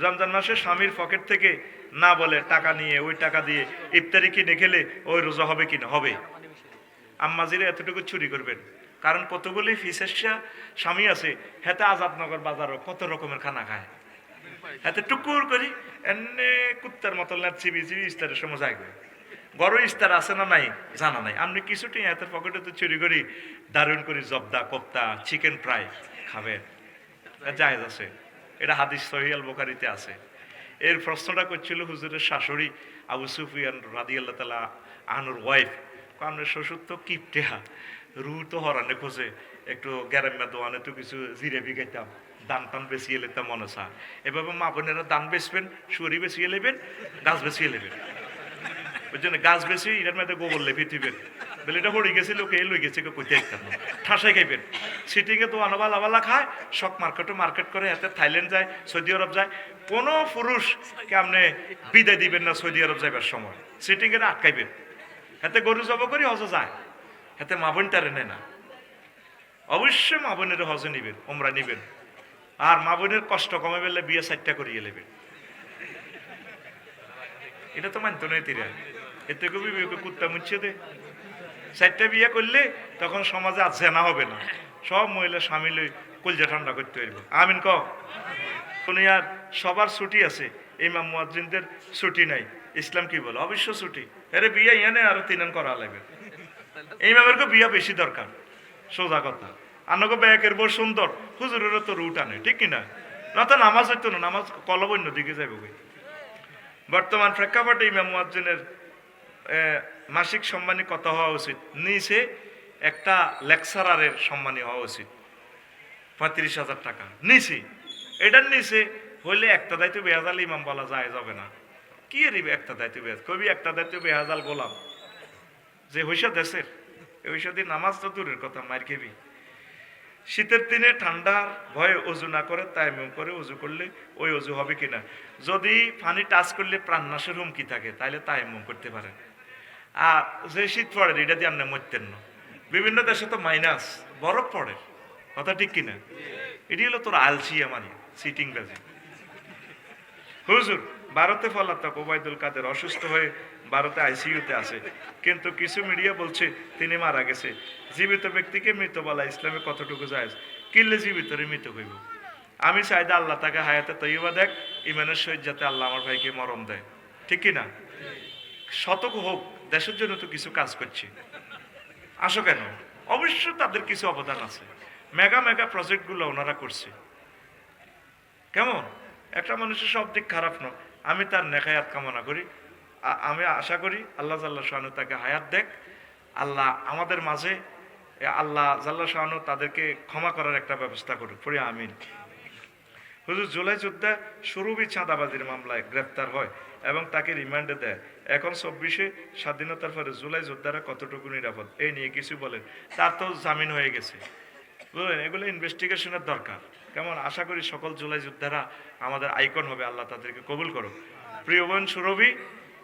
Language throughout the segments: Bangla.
রমজান মাসে স্বামীর পকেট থেকে না বলে টাকা নিয়ে ওই টাকা দিয়ে ইফতারি কিনে খেলে ওই রোজা হবে কিনা? হবে। আম্মাজিরা এতটুকু চুরি করবেন, কারণ কতগুলি ফিসেসা স্বামী আছে, হেতে আজাদনগর বাজারও কত রকমের খানা খায়, হাতে টুকুর করি এনে কুত্তার মতো চিবি চিবি ইস্তারের সময় যাইবে। বড় ইস্তার আছে না নাই জানা নাই, আপনি কিছুটি হাতের পকেটে তো চুরি করি দারুণ করি জব্দা কোপ্তা চিকেন ফ্রাই খাবেন, জায়েজ আছে। এটা হাদিস সহিহ আল বুখারীতে আছে। এর প্রশ্নটা করছিল হুজুরের শাশুড়ি আবু সুফিয়ান রাদিয়াল্লাহু তাআলা আনহুর ওয়াইফ, কারণের শ্বশুর তো কিপটেহা, রু তো হরানে খোঁজে, একটু গ্যারাম্যা দোয়ানে তো কিছু জিরে বিগাইতাম, দান টান বেশিয়ে লেতাম মনে চা। এভাবে মা বোনেরা দান বেচবেন, সুরি বেশিয়ে নেবেন, গাছ বেশিয়ে নেবেন, বুঝছেন? গাছ বেশি এটার মধ্যে গোবর লেপি দিবেন, বলে এটা হয়ে গেছে লোকে লই গেছে কইতে একটা ঠাসাই খাইবেন। সিটিংয়ে তো আনাবালা বালা খায়, শক মার্কেটও মার্কেট করে, এতে থাইল্যান্ড যায়, সৌদি আরব যায়। কোনো পুরুষকে আপনি বিদায় দিবেন না সৌদি আরব যাইবার সময়, সিটিংয়ে আটকাইবেন। এতে গরু জব করি হজে যায়, এতে মা বোন টারে নেয় না। অবশ্যই মা বোনের হজে নিবেন, ওমরা নিবেন, আর মা বোনের কষ্ট কমে পেলে বিয়ে 4টা করিয়ে নেবেন। এটা তো মানতো না এতে, এতে কবি কুত্তা মুচ্ছে দে। 4টা বিয়ে করলে তখন সমাজে আর জেনা হবে না, সব মহিলা স্বামী লই কলজা ঠান্ডা করতে পারবে। আমিন ক। দুনিয়ার সবার ছুটি আছে, ইমাম মুয়াজ্জিনদের ছুটি নাই। ইসলাম কি বলে? অবশ্য ছুটি। আরে বিয়ে ইয়ানে আরো 3 করা লাগবে। ইমামের কো বিয়া বেশি দরকার, সোজা কথা। আনগো ব্যাকের বড় সুন্দর, হুজুরেরও তো রুট আনে, ঠিক কিনা? না তো নামাজ হইতো না, নামাজ কলব অন্য দিকে যাবে। বর্তমান প্রেক্ষাপটে ইমাম মুয়াজ্জিনের মাসিক সম্মানী কত হওয়া উচিত? নিচে একটা লেকচারারের সম্মানী হওয়া উচিত 35,000 টাকা নিচে। এটার নিচে হইলে একটা দায়িত্ব বেহাজাল ইমাম বলা যায় যাবে না। কি রিবে একটা দায়িত্ব বেহাজ কবি, একটা দায়িত্ব বেহাজাল গোলাম যে হইসা দেশের হইসা দিন নামাজ তো দূরের কথা, মার খেবি। শীতের দিনে ঠান্ডার ভয়ে অজু না করে তায়াম্মুম করে অজু করলে ওই অজু হবে কিনা? যদি পানি টাচ করলে প্রাণনাশের হুমকি থাকে তাহলে তায়াম্মুম করতে পারেন। আর যে শীত পড়ে এটা দিয়ে আপনি মরতেন না। বিভিন্ন দেশে তো মাইনাস বরফ পড়ে, কথা ঠিক কিনা? এটি হলো তোর আলসি আমার সিটিং বাজি। হুজুর ভারতে পলাতক ওবায়দুল কাদের অসুস্থ হয়ে ভারতে আইসিইউতে আছে, কিন্তু কিছু মিডিয়া বলছে তিনি মারা গেছে। জীবিত ব্যক্তিকে মৃত বলা ইসলামে কতটুকু জায়েজ? কিনলে জীবিতরে মৃত হইব। আমি চাই যে আল্লাহ তাকে হায়াতে তৈবা দেখ, ইমানের সহিত যাতে আল্লাহ আমার ভাইকে মরণ দেয়, ঠিক কিনা? শতক হোক, দেশের জন্য তো কিছু কাজ করছে, আসো কেন? অবশ্যই তাদের কিছু অবদান আছে, মেগা মেগা প্রজেক্টগুলো ওনারা করছে। কেমন একটা মানুষের সব দিক খারাপ নয়, আমি তার নেখায়াত কামনা করি। আমি আশা করি আল্লাহ জাল্লা শাহানু তাকে হায়াত দেখ, আল্লাহ আমাদের মাঝে আল্লাহ জাল্লা শাহানু তাদেরকে ক্ষমা করার একটা ব্যবস্থা করুক, পড়ি আমিন। হুজুর জুলাই যোদ্ধা সুরভি চাঁদাবাজির মামলায় গ্রেফতার হয় এবং তাকে রিমান্ডে দেয়। এখন 24-এ স্বাধীনতার পরে জুলাই যোদ্ধারা কতটুকু নিরাপদ, এই নিয়ে কিছু বলেন। তার তো জামিন হয়ে গেছে, বুঝলেন? এগুলো ইনভেস্টিগেশনের দরকার। কেমন আশা করি সকল জুলাই যোদ্ধারা আমাদের আইকন হবে, আল্লাহ তাদেরকে কবুল করো। প্রিয় বোন সুরভি,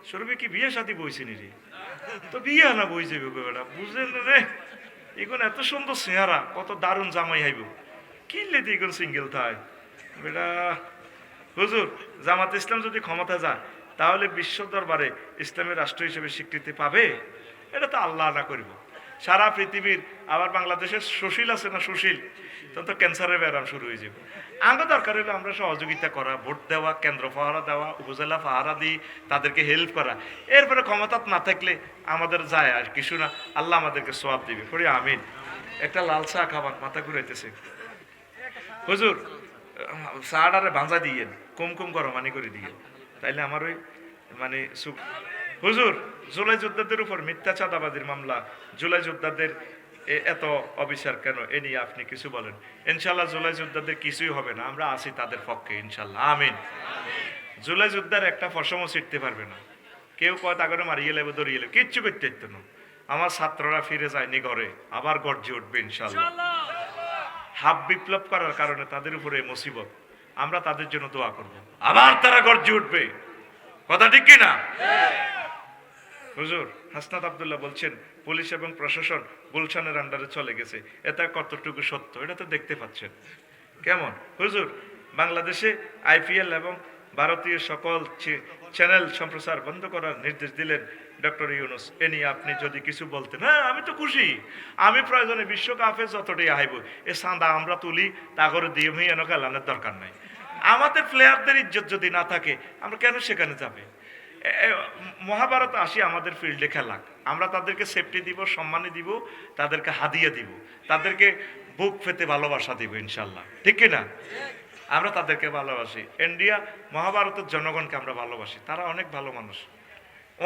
সুরভি কি বিয়ে শাদী বইছে নি রে? তো বিয়ে না বই যাবে বেটা, বুঝলেন রে? এখন এত সুন্দর চেহারা, কত দারুণ জামাই হাইব, কিনলে তো এখন সিঙ্গেল থাই বেটা। হুজুর জামাত ইসলাম যদি ক্ষমতা যায় তাহলে বিশ্ব দরবারে ইসলামের রাষ্ট্র হিসেবে স্বীকৃতি পাবে, এটা তো আল্লাহ না করিব। সারা পৃথিবীর আবার বাংলাদেশের সুশীল আছে না, সুশীল তখন তো ক্যান্সারের ব্যায়াম শুরু হয়ে যাবে। আমরা দরকার হলে আমরা সহযোগিতা করা, ভোট দেওয়া, কেন্দ্র পাহারা দেওয়া, উপজেলা পাহারা দিই, তাদেরকে হেল্প করা। এরপরে ক্ষমতা না থাকলে আমাদের যায় আর কিছু না, আল্লাহ আমাদেরকে সোয়াব দিবে, পড়ি আমিন। একটা লাল চা খাবার মাথা ঘুরাইতেছে। হুজুর চাটারে ভাঁজা দিয়ে কম কম গরমানি করে দিয়ে, তাইলে আমার ওই মানে হুজুর জুলাই যোদ্ধাদের উপর মিথ্যা চাঁদাবাজির মামলা, জুলাই যোদ্ধাদের এত অবিচার কেন, এ নিয়ে আপনি কিছু বলেন। ইনশাল্লাহ জুলাই যোদ্ধাদের কিছুই হবে না, আমরা আছি তাদের পক্ষে ইনশাল্লাহ, আমিন। জুলাই যোদ্ধার একটা ফসমও ছিটতে পারবে না, কেউ কয় তাকে মারিয়ে লেবে দড়িয়ে লেবে, কিচ্ছু করতে পারত না। আমার ছাত্ররা ফিরে যায়নি ঘরে, আবার গর্জে উঠবে ইনশাল্লাহ। হাফ বিপ্লব করার কারণে তাদের উপরে মুসিবত, আমরা তাদের জন্য দোয়া করব, আবার তারা গর্জে উঠবে, কথা ঠিক কিনা? হুজুর হাসনাত আব্দুল্লাহ বলছেন পুলিশ এবং প্রশাসন গুলশানের আন্ডারে চলে গেছে, এটা কতটুকু সত্য? এটা তো দেখতে পাচ্ছেন। কেমন হুজুর বাংলাদেশে আইপিএল এবং ভারতীয় সকল চ্যানেল সম্প্রচার বন্ধ করার নির্দেশ দিলেন ডক্টর ইউনূস। এ নিয়ে আপনি যদি কিছু বলতেন। হ্যাঁ, আমি তো খুশি। আমি প্রয়োজনে বিশ্বকাপে যতটাই আইব এ চাঁদা আমরা তুলি, তা করে দিয়ে এনে খেলানোর দরকার নাই। আমাদের প্লেয়ারদের ইজ্জত যদি না থাকে আমরা কেন সেখানে যাবে? মহাভারত আসি আমাদের ফিল্ডে খেলাক, আমরা তাদেরকে সেফটি দিব, সম্মানী দিব, তাদেরকে হাদিয়া দিব, তাদেরকে বুক পেতে ভালোবাসা দিব ইনশাল্লাহ, ঠিক কিনা? আমরা তাদেরকে ভালোবাসি। ইন্ডিয়া মহাভারতের জনগণকে আমরা ভালোবাসি। তারা অনেক ভালো মানুষ,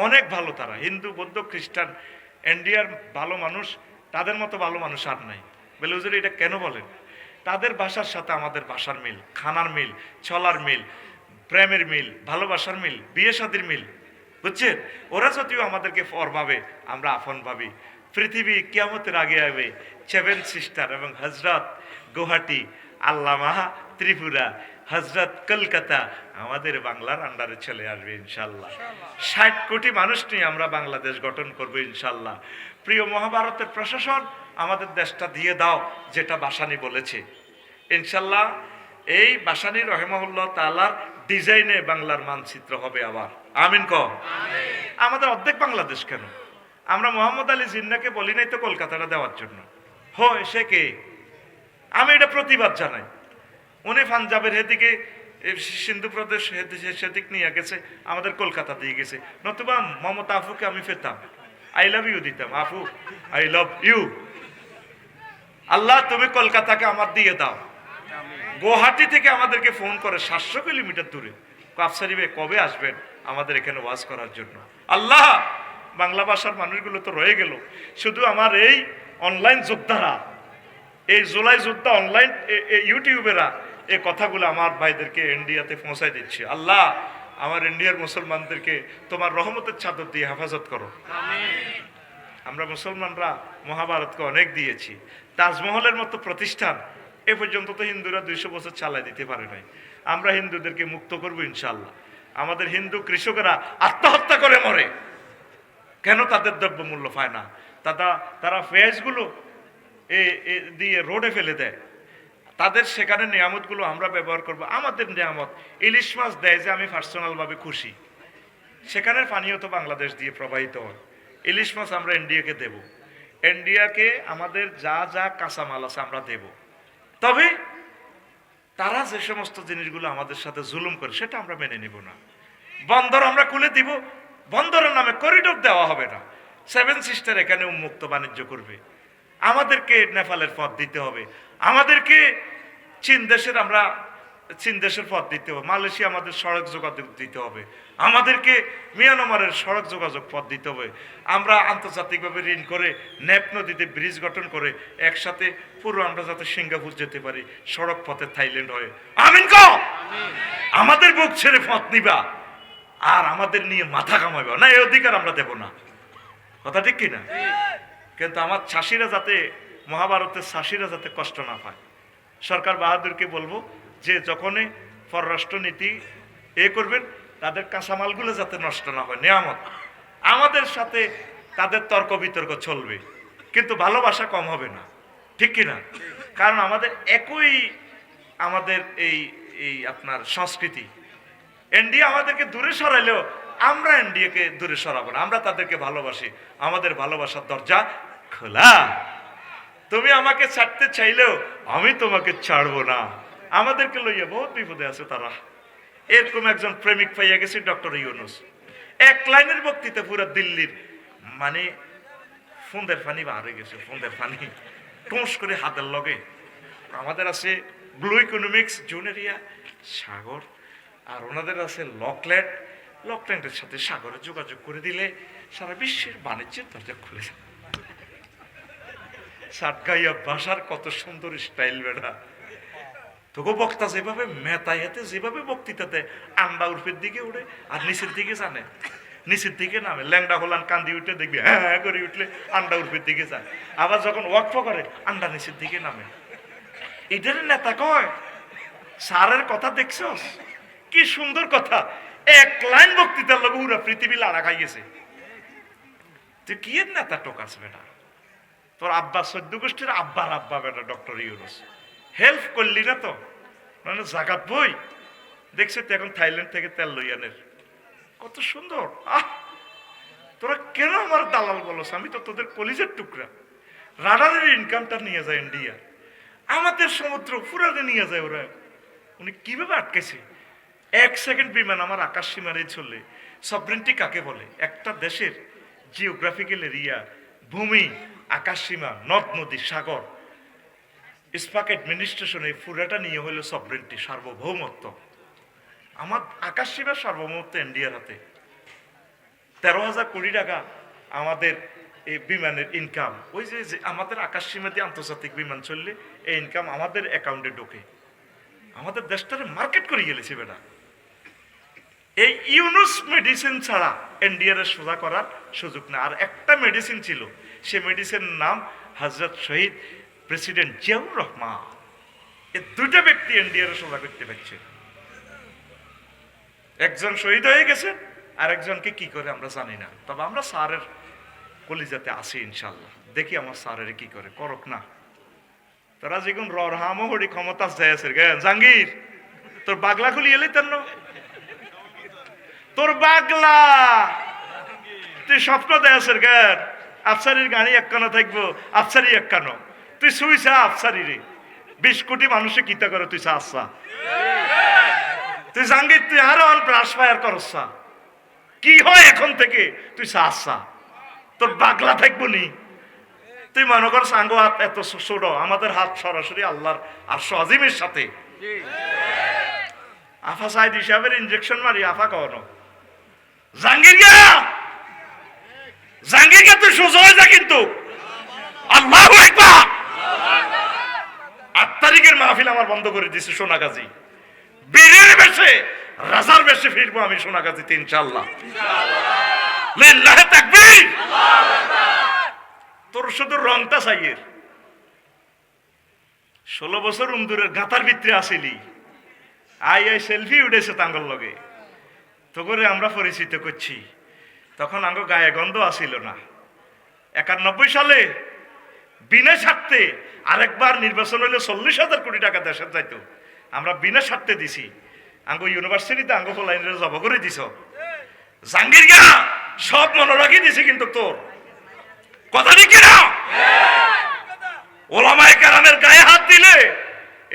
অনেক ভালো। তারা হিন্দু, বৌদ্ধ, খ্রিস্টান, ইন্ডিয়ার ভালো মানুষ, তাদের মতো ভালো মানুষ আর নাই। বলে হুজুর এটা কেন বলেন? তাদের ভাষার সাথে আমাদের ভাষার মিল, খানার মিল, চলার মিল, প্রেমের মিল, ভালোবাসার মিল, বিয়ে শাদির মিল, বুঝছেন? ওরা যদিও আমাদেরকে পর ভাবে, আমরা আপন ভাবি। পৃথিবী কিয়ামতের আগে হবে সেভেন সিস্টার এবং হজরত গুয়াহাটি, আল্লামা ত্রিপুরা, হজরত কলকাতা আমাদের বাংলার আন্ডারে চলে আসবে ইনশাল্লাহ। 60 কোটি মানুষ নিয়ে আমরা বাংলাদেশ গঠন করবো ইনশাল্লাহ। প্রিয় মহাভারতের প্রশাসন, আমাদের দেশটা দিয়ে দাও যেটা বাসানি বলেছে ইনশাল্লাহ। এই বাসানি রহিমাহুল্লাহ তাআলার ডিজাইনে বাংলার মানচিত্র হবে আবার। আমিন কও। আমাদের অর্ধেক বাংলাদেশ কেন? আমরা মোহাম্মদ আলী জিন্নাকে বলি নাই তো কলকাতাটা দেওয়ার জন্য। হয় সে কে? আমি এটা প্রতিবাদ জানাই। উনি পাঞ্জাবের হেদিকে, সিন্ধু প্রদেশ সেদিক নিয়ে গেছে, আমাদের কলকাতা দিয়ে গেছে। নতুবা মমতা আফুকে আমি পেতাম, আই লাভ ইউ দিতাম। আপু আই লাভ ইউ, আল্লাহ তুমি কলকাতাকে আমার দিয়ে দাও। গুয়াহাটি থেকে আমাদেরকে ফোন করে 700 কিলোমিটার দূরে, আফসারি ভাই কবে আসবেন আমাদের এখানে ওয়াজ করার জন্য? আল্লাহ, বাংলা ভাষার মানুষগুলো তো রয়ে গেল, শুধু আমার এই অনলাইন যোদ্ধারা, এই জুলাই যোদ্ধা অনলাইন ইউটিউবেরা এই কথাগুলো আমার ভাইদেরকে ইন্ডিয়াতে পৌঁছায় দিচ্ছে। আল্লাহ, আমার ইন্ডিয়ার মুসলমানদেরকে তোমার রহমতের চাদর দিয়ে হেফাজত করো। আমরা মুসলমানরা মহাভারতকে অনেক দিয়েছি। তাজমহলের মতো প্রতিষ্ঠান এ পর্যন্ত তো হিন্দুরা 200 বছর চালায় দিতে পারে নাই। আমরা হিন্দুদেরকে মুক্ত করবো ইনশাল্লাহ। আমাদের হিন্দু কৃষকেরা আত্মহত্যা করে মরে কেন? তাদের দ্রব্য মূল্য পায় না। তারা পেঁয়াজগুলো দিয়ে রোডে ফেলে দেয়। তাদের সেখানে নিয়ামতগুলো আমরা ব্যবহার করব। আমাদের নিয়ামত ইলিশ মাছ দেয় যে আমি পার্সোনালভাবে খুশি। সেখানের পানীয় তো বাংলাদেশ দিয়ে প্রবাহিত হয়। ইলিশ মাছ আমরা ইন্ডিয়াকে দেব, ইন্ডিয়াকে আমাদের যা যা কাঁচামাল আছে আমরা দেব। তবে তারা যে সমস্ত জিনিসগুলো আমাদের সাথে জুলুম করে সেটা আমরা মেনে নিব না। বন্দর আমরা খুলে দিব, বন্দরের নামে করিডোর দেওয়া হবে না। 7 সিস্টার এখানে উন্মুক্ত বাণিজ্য করবে। আমাদেরকে নেপালের পথ দিতে হবে, আমাদেরকে চীন দেশের পথ দিতে হবে, মালয়েশিয়া আমাদের সড়ক যোগাযোগ দিতে হবে, আমাদেরকে মিয়ানমারের সড়ক যোগাযোগ পথ দিতে হবে। আমরা আন্তর্জাতিকভাবে ঋণ করে নেপ নদীতে ব্রিজ গঠন করে একসাথে পুরো আমরা যাতে সিঙ্গাপুর যেতে পারি, সড়ক পথে থাইল্যান্ড হয়ে। আমিন কও। আমাদের বুক ছেড়ে পথ নিবা আর আমাদের নিয়ে মাথা কামাইবা না, এই অধিকার আমরা দেব না। কথা ঠিক কিনা? কিন্তু আমার চাষিরা যাতে, মহাভারতের চাষিরা যাতে কষ্ট না পায়। সরকার বাহাদুরকে বলবো যে যখনই পররাষ্ট্রনীতি করবেন তাদের কাঁচামালগুলো যাতে নষ্ট না হয়, নিয়ামত। আমাদের সাথে তাদের তর্ক বিতর্ক চলবে কিন্তু ভালোবাসা কম হবে না, ঠিক কিনা? কারণ আমাদের একই, আমাদের এই আপনার সংস্কৃতি। ইন্ডিয়া আমাদেরকে দূরে সরাইলেও আমরা ইন্ডিয়াকে দূরে সরাবো না, আমরা তাদেরকে ভালোবাসি। আমাদের ভালোবাসার দরজা খোলা। তুমি আমাকে ছাড়তে চাইলেও আমি তোমাকে ছাড়বো না। আমাদেরকে লইয়া বহুত বিপদে আছে তারা। এরকম একজন প্রেমিক পাইয়া গেছে ডক্টর ইউনূস। 1 লাইনের বক্তৃতা পুরো দিল্লির মানে ফুন্দের পানি বার হয়ে গেছে, ফুন্দের পানি টুস করে হাতের লগে। আমাদের আছে ব্লু ইকোনমিক্স জোন এরিয়া, সাগর, আর ওনাদের আছে লকল্যান্ডের সাথে সাগরে যোগাযোগ করে দিলে সারা বিশ্বের বাণিজ্যের দরজা খুলে যায়। সাতগাইয়া ভাষার কত সুন্দর স্টাইল বেড়া। তোকে বক্তা যেভাবে মেতায়াতে, যেভাবে বক্তৃতাতে আন্ডা উর্ফের দিকে উঠে আর নিচের দিকে জানে, নিচের দিকে নামে। ল্যাংডা হলান কান্দি উঠে দেখবি হ্যাঁ করে উঠলে আন্ডা উর্ফের দিকে যায়। আবার যখন ওয়াকফ করে আন্ডা নিচের দিকে নামে। এদের নেতা কয় স্যারের কথা দেখছস কি সুন্দর কথা। 1 লাইন বক্তৃতার লোক পুরা পৃথিবী লাড়া খাইয়েছে। তুই কি এর নেতা টোকাস বেটা? তোর আব্বা 14 গোষ্ঠীর আব্বার আব্বা বেটা ডক্টর ইউনূস। হেল্প করলি না তো, মানে জাকাত বই দেখছে তো এখন থাইল্যান্ড থেকে তেল লইয়ানের, কত সুন্দর। তোরা কেন আমার দালাল বলছ? আমি তো তোদের কলিজের টুকরা। রাডারের ইনকামটা নিয়ে যায় ইন্ডিয়া, আমাদের সমুদ্র পুরানে নিয়ে যায় ওরা। উনি কিভাবে আটকেছে? 1 সেকেন্ড বিমান আমার আকাশ সীমারে চলে। সভরেন্টি কাকে বলে? একটা দেশের জিওগ্রাফিক্যাল এরিয়া, ভূমি, আকাশ সীমা, নদ নদী, সাগর, স্পাক অ্যাডমিনিস্ট্রেশন, এই পুরাটা নিয়ে হলো সভরেন্টি, সার্বভৌমত্ব। আমার আকাশ সীমার সার্বভৌমত্ব ইন্ডিয়ার হাতে। 13,000 কোটি টাকা আমাদের এই বিমানের ইনকাম। ওই যে আমাদের আকাশ সীমা দিয়ে আন্তর্জাতিক বিমান চললে এই ইনকাম আমাদের অ্যাকাউন্টে ঢোকে। আমাদের দেশটারে মার্কেট করে গেলেছে বেটা। এই ইউনুস মেডিসিন ছাড়া ইন্ডিয়ারে সোজা করার সুযোগ না। আর একটা মেডিসিন ছিল, সে মেডিসিনের নাম হযরত শহীদ প্রেসিডেন্ট জিয়াউর রহমান। এই দুইটা ব্যক্তি ইন্ডিয়ারে সোজা করতে পারছে। একজন শহীদ হয়ে গেছে, আর একজনকে কি করে আমরা জানি না। তবে আমরা স্যারের কলিজাতে আসি ইনশাল্লাহ। দেখি আমার স্যারের কি করে, করক না। তারা যেগুন রহামো হরি ক্ষমতা যাইছে গে জাহাঙ্গীর, তোর বাগলা খুলি এলি তেন, তোর বাগলা তুই স্বপ্ন দেয়াছের গে আফসারির গাড়ি একখানো থাকবো, আফসারি একখানো। তুই শুইছা আফসারি রে, 20 কোটি মানুষে কিতা করে তুই চাচ্ছা। তুই জাহাঙ্গীর তুই আরো ব্রাশ ফায়ার করছা, কি হয় এখন থেকে তুই চাচ্ছা। তোর বাগলা থাকবো নি। তুই মনে কর সাঙ্গো হাত এত ছোট, আমাদের হাত সরাসরি আল্লাহর আরশ আজিমের সাথে। আফা সাইদ হিসাবের ইনজেকশন মারি আফা কখনো জাহাঙ্গীর জাহাঙ্গীর তুই সোজা হয়ে যা। কিন্তু আল্লাহু আকবার। 8 তারিখের মাহফিল আমার বন্ধ করে দিছে সোনাগাজী। বীরের বেশে রাজার বেশে ফিরবো আমি সোনাগাজীতে ইনশাআল্লাহ। লিল্লাহি তাকবীর। তোর শুধু রংটা চাইয়ের। 16 বছর উমদুরের গাঁথার ভিতরে আসিলি, আই সেলফি উঠেছে তাঙ্গর লগে, তো করে আমরা পরিচিত করছি। তখন আঙ্গ গায়ে গন্ধ আসিল না। 91 সালে বিনা স্বার্থে আরেকবার নির্বাচন হইলে 40,000 কোটি টাকা দেশের যাইতো, আমরা বিনা স্বার্থে দিছি। আঙ্গ ইউনিভার্সিটিতে আঙ্গ লাইনের জব করে দিছ জাহাঙ্গীর গা, সব মনে রাখি দিছি। কিন্তু তোর কথা দেখি না, ওলামায়ে কেরামের গায়ে হাত দিলে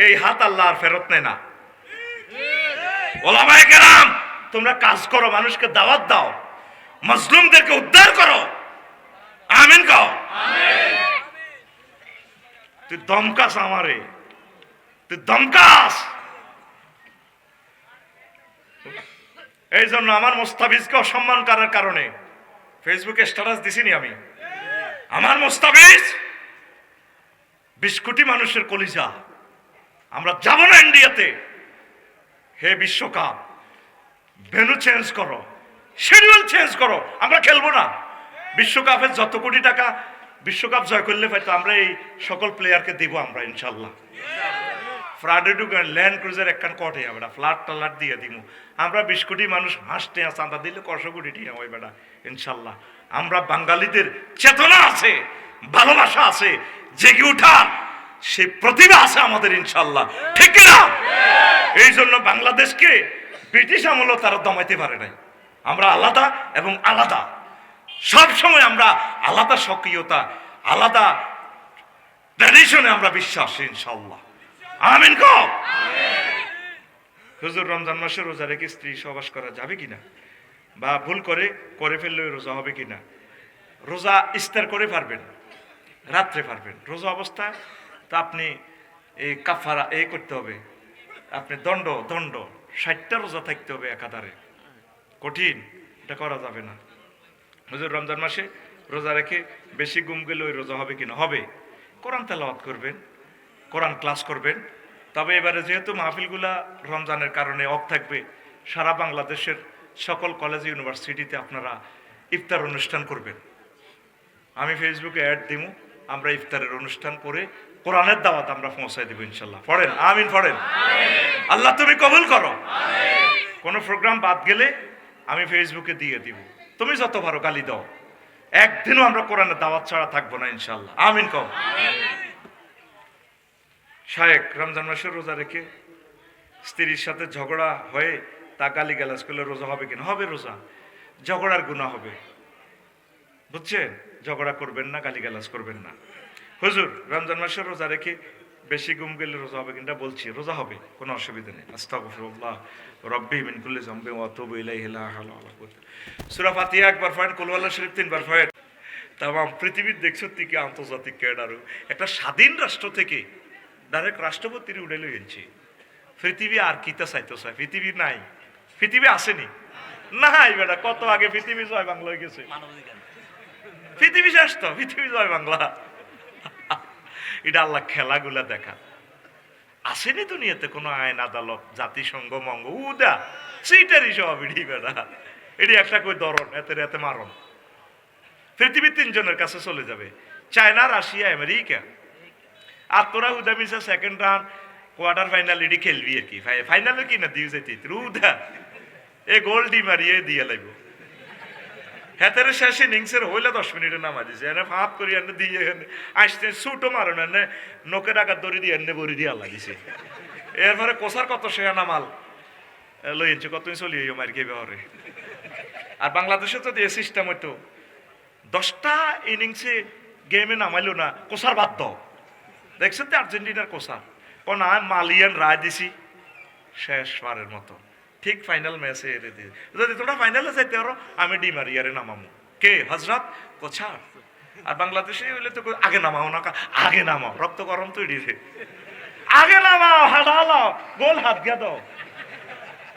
এই হাত আল্লাহ আর ফেরত নেয় না। ওলামায়ে কেরাম তোমরা কাজ করো, মানুষকে দাওয়াত দাও, মাজলুমদেরকে উদ্ধার করো। আমিন কও। তুই দমকাস আমারে, তুই দমকাস। এই জন্য আমার মোস্তাফিজকে অসম্মান করার কারণে ফেসবুকে স্ট্যাটাস দিছিনি আমি। আমার মোস্তাফিজ 20 কোটি মানুষের কলিজা। আমরা যাব না ইন্ডিয়াতে। হে বিশ্বকাপ, ভেন্যু চেঞ্জ করো, শিডিউল চেঞ্জ করো, আমরা খেলবো না। বিশ্বকাপের যত কোটি টাকা বিশ্বকাপ জয় করলে হয়তো আমরা এই সকল প্লেয়ারকে দিব আমরা ইনশাল্লাহ। ফ্রাডেডু ল্যান্ড ক্রুজার একখান কটে আমরা ফ্লাট টালাট দিয়ে দিব আমরা। 20 কোটি মানুষ হাসতে চাঁদা দিলে 100 কোটি টিয়া হয় বেটা ইনশাল্লাহ। আমরা বাঙালিদের চেতনা আছে, ভালোবাসা আছে, জেগে উঠার সেই প্রতিভা আছে আমাদের ইনশাল্লাহ, ঠিক না? এই জন্য বাংলাদেশকে ব্রিটিশ আমলও তারা দমাইতে পারে নাই। আমরা আলাদা এবং আলাদা, সব সময় আমরা আলাদা সক্রিয়তা, আলাদা ট্র্যাডিশনে আমরা বিশ্বাসী ইনশাল্লাহ। আমিন কও। হুজুর রমজান মাসে রোজা রেখে স্ত্রী সহবাস করা যাবে কিনা, বা ভুল করে ফেললে রোজা হবে কিনা? রোজা ইফতার করে পারবেন, রাত্রে পারবেন। রোজা অবস্থায় তো আপনি এই কাফারা করতে হবে, আপনি দণ্ড 60টা রোজা থাকতে হবে একাধারে, কঠিন, এটা করা যাবে না। হুজুর রমজান মাসে রোজা রেখে বেশি ঘুম গেলে ওই রোজা হবে কিনা? হবে। কোরআন তেলাওয়াত করবেন, কোরআন ক্লাস করবেন। তবে এবারে যেহেতু মাহফিলগুলা রমজানের কারণে অফ থাকবে, সারা বাংলাদেশের সকল কলেজ ইউনিভার্সিটিতে আপনারা ইফতার অনুষ্ঠান করবেন। আমি ফেসবুকে অ্যাড দিব, আমরা ইফতারের অনুষ্ঠান করে কোরআনের দাওয়াত আমরা পৌঁছাই দেব ইনশাল্লাহ। পড়েন আমিন, পড়েন। আল্লাহ তুমি কবুল করো। কোনো প্রোগ্রাম বাদ গেলে আমি ফেসবুকে দিয়ে দিব, তুমি যত পারো গালি দাও, একদিনও আমরা কোরআনের দাওয়াত ছাড়া থাকবো না ইনশাল্লাহ। আমিন কও। শায়েক রমজান মাসে রোজা রেখে স্ত্রীর সাথে ঝগড়া হয়ে তা গালিগালাজ করলে রোজা হবে কিনা? হবে, রোজা। ঝগড়ার গুনাহ হবে, বুঝছেন? ঝগড়া করবেন না, গালিগালাজ করবেন না। হুজুর রমজান মাসে রোজা রেখে বেশি ঘুম গেলে রোজা হবে কিনা? বলছি রোজা হবে, কোনো অসুবিধা নেই। আস্তাগফিরুল্লাহ রব্বি মিন কুল্লি যামবিন ওয়া আতুবু ইলাইহি লা হাওলা ওয়ালা কুওয়াতা। সূরা ফাতিহা একবার পড়েন, কুল ওয়াল্লাহ শরীফ 3 বার পড়েন। তামাম পৃথিবীর দেখছো থেকে আন্তর্জাতিক ক্যাডারও একটা স্বাধীন রাষ্ট্র থেকে ডাইরেক্ট রাষ্ট্রপতির উড়ে লইছি। পৃথিবী আর কিতা চাইতো চাই? পৃথিবী নাই, পৃথিবী আসেনি নাই বেটা। কত আগে পৃথিবী জয় বাংলা হয়ে গেছে, পৃথিবী শেষ তো, পৃথিবী জয় বাংলা। এটা আল্লাহ খেলাগুলা দেখা। আসেনি দুনিয়াতে কোনো আইন আদালত, জাতিসংঘ, মঙ্গ উদা সেইটারই সব ইডি বেটা। এটি একটা কই ধরন, এতে এতে মারণ। পৃথিবী 3 জনের কাছে চলে যাবে, চায়না, রাশিয়া, আমেরিকা। আর তোরা হুদা মিশা সেকেন্ড রাউন্ড, কোয়ার্টার ফাইনাল এটি খেলবি আর কি। ফাইনালে কি না দিয়ে যেতে রুদা এ গোল ডি মারিয়ে দিয়ে লাগবো। হেতারে শেষ ইনিংসের হইলে 10 মিনিটে নামা দিছে, এনে ফাঁপ করি এনে দিয়ে আসতে ছুটো মারণ, এনে নোকে ডাকাত দড়ি দিয়ে এনে বড়ি দিয়ে আল্লাহ দিছে। এরপরে কোসার কত শেয়ানা মাল লইছে, কত চলি মার কে ব্যবহারে। আর বাংলাদেশে তো দিয়ে সিস্টেম হইতো 10টা ইনিংসে গেমে নামাইলো না, কোসার বাদ দাও। দেখছেন তো আর্জেন্টিনার কোসার কোন মালিয়ান রায় দিছি শেষ বারের মতো। ঠিক ফাইনাল ম্যাচে এরে দিয়ে যদি তোমরা ফাইনালে যাইতে পারো আমি ডিমারিয়ারে নামামো। কে? হজরত কোচার। আর বাংলাদেশে হইলে তো আগে নামাও না, আগে নামাও, রক্ত গরম তৈরি রে, আগে নামাও, হাঁটালাও, গোল হাত গিয়া দাও।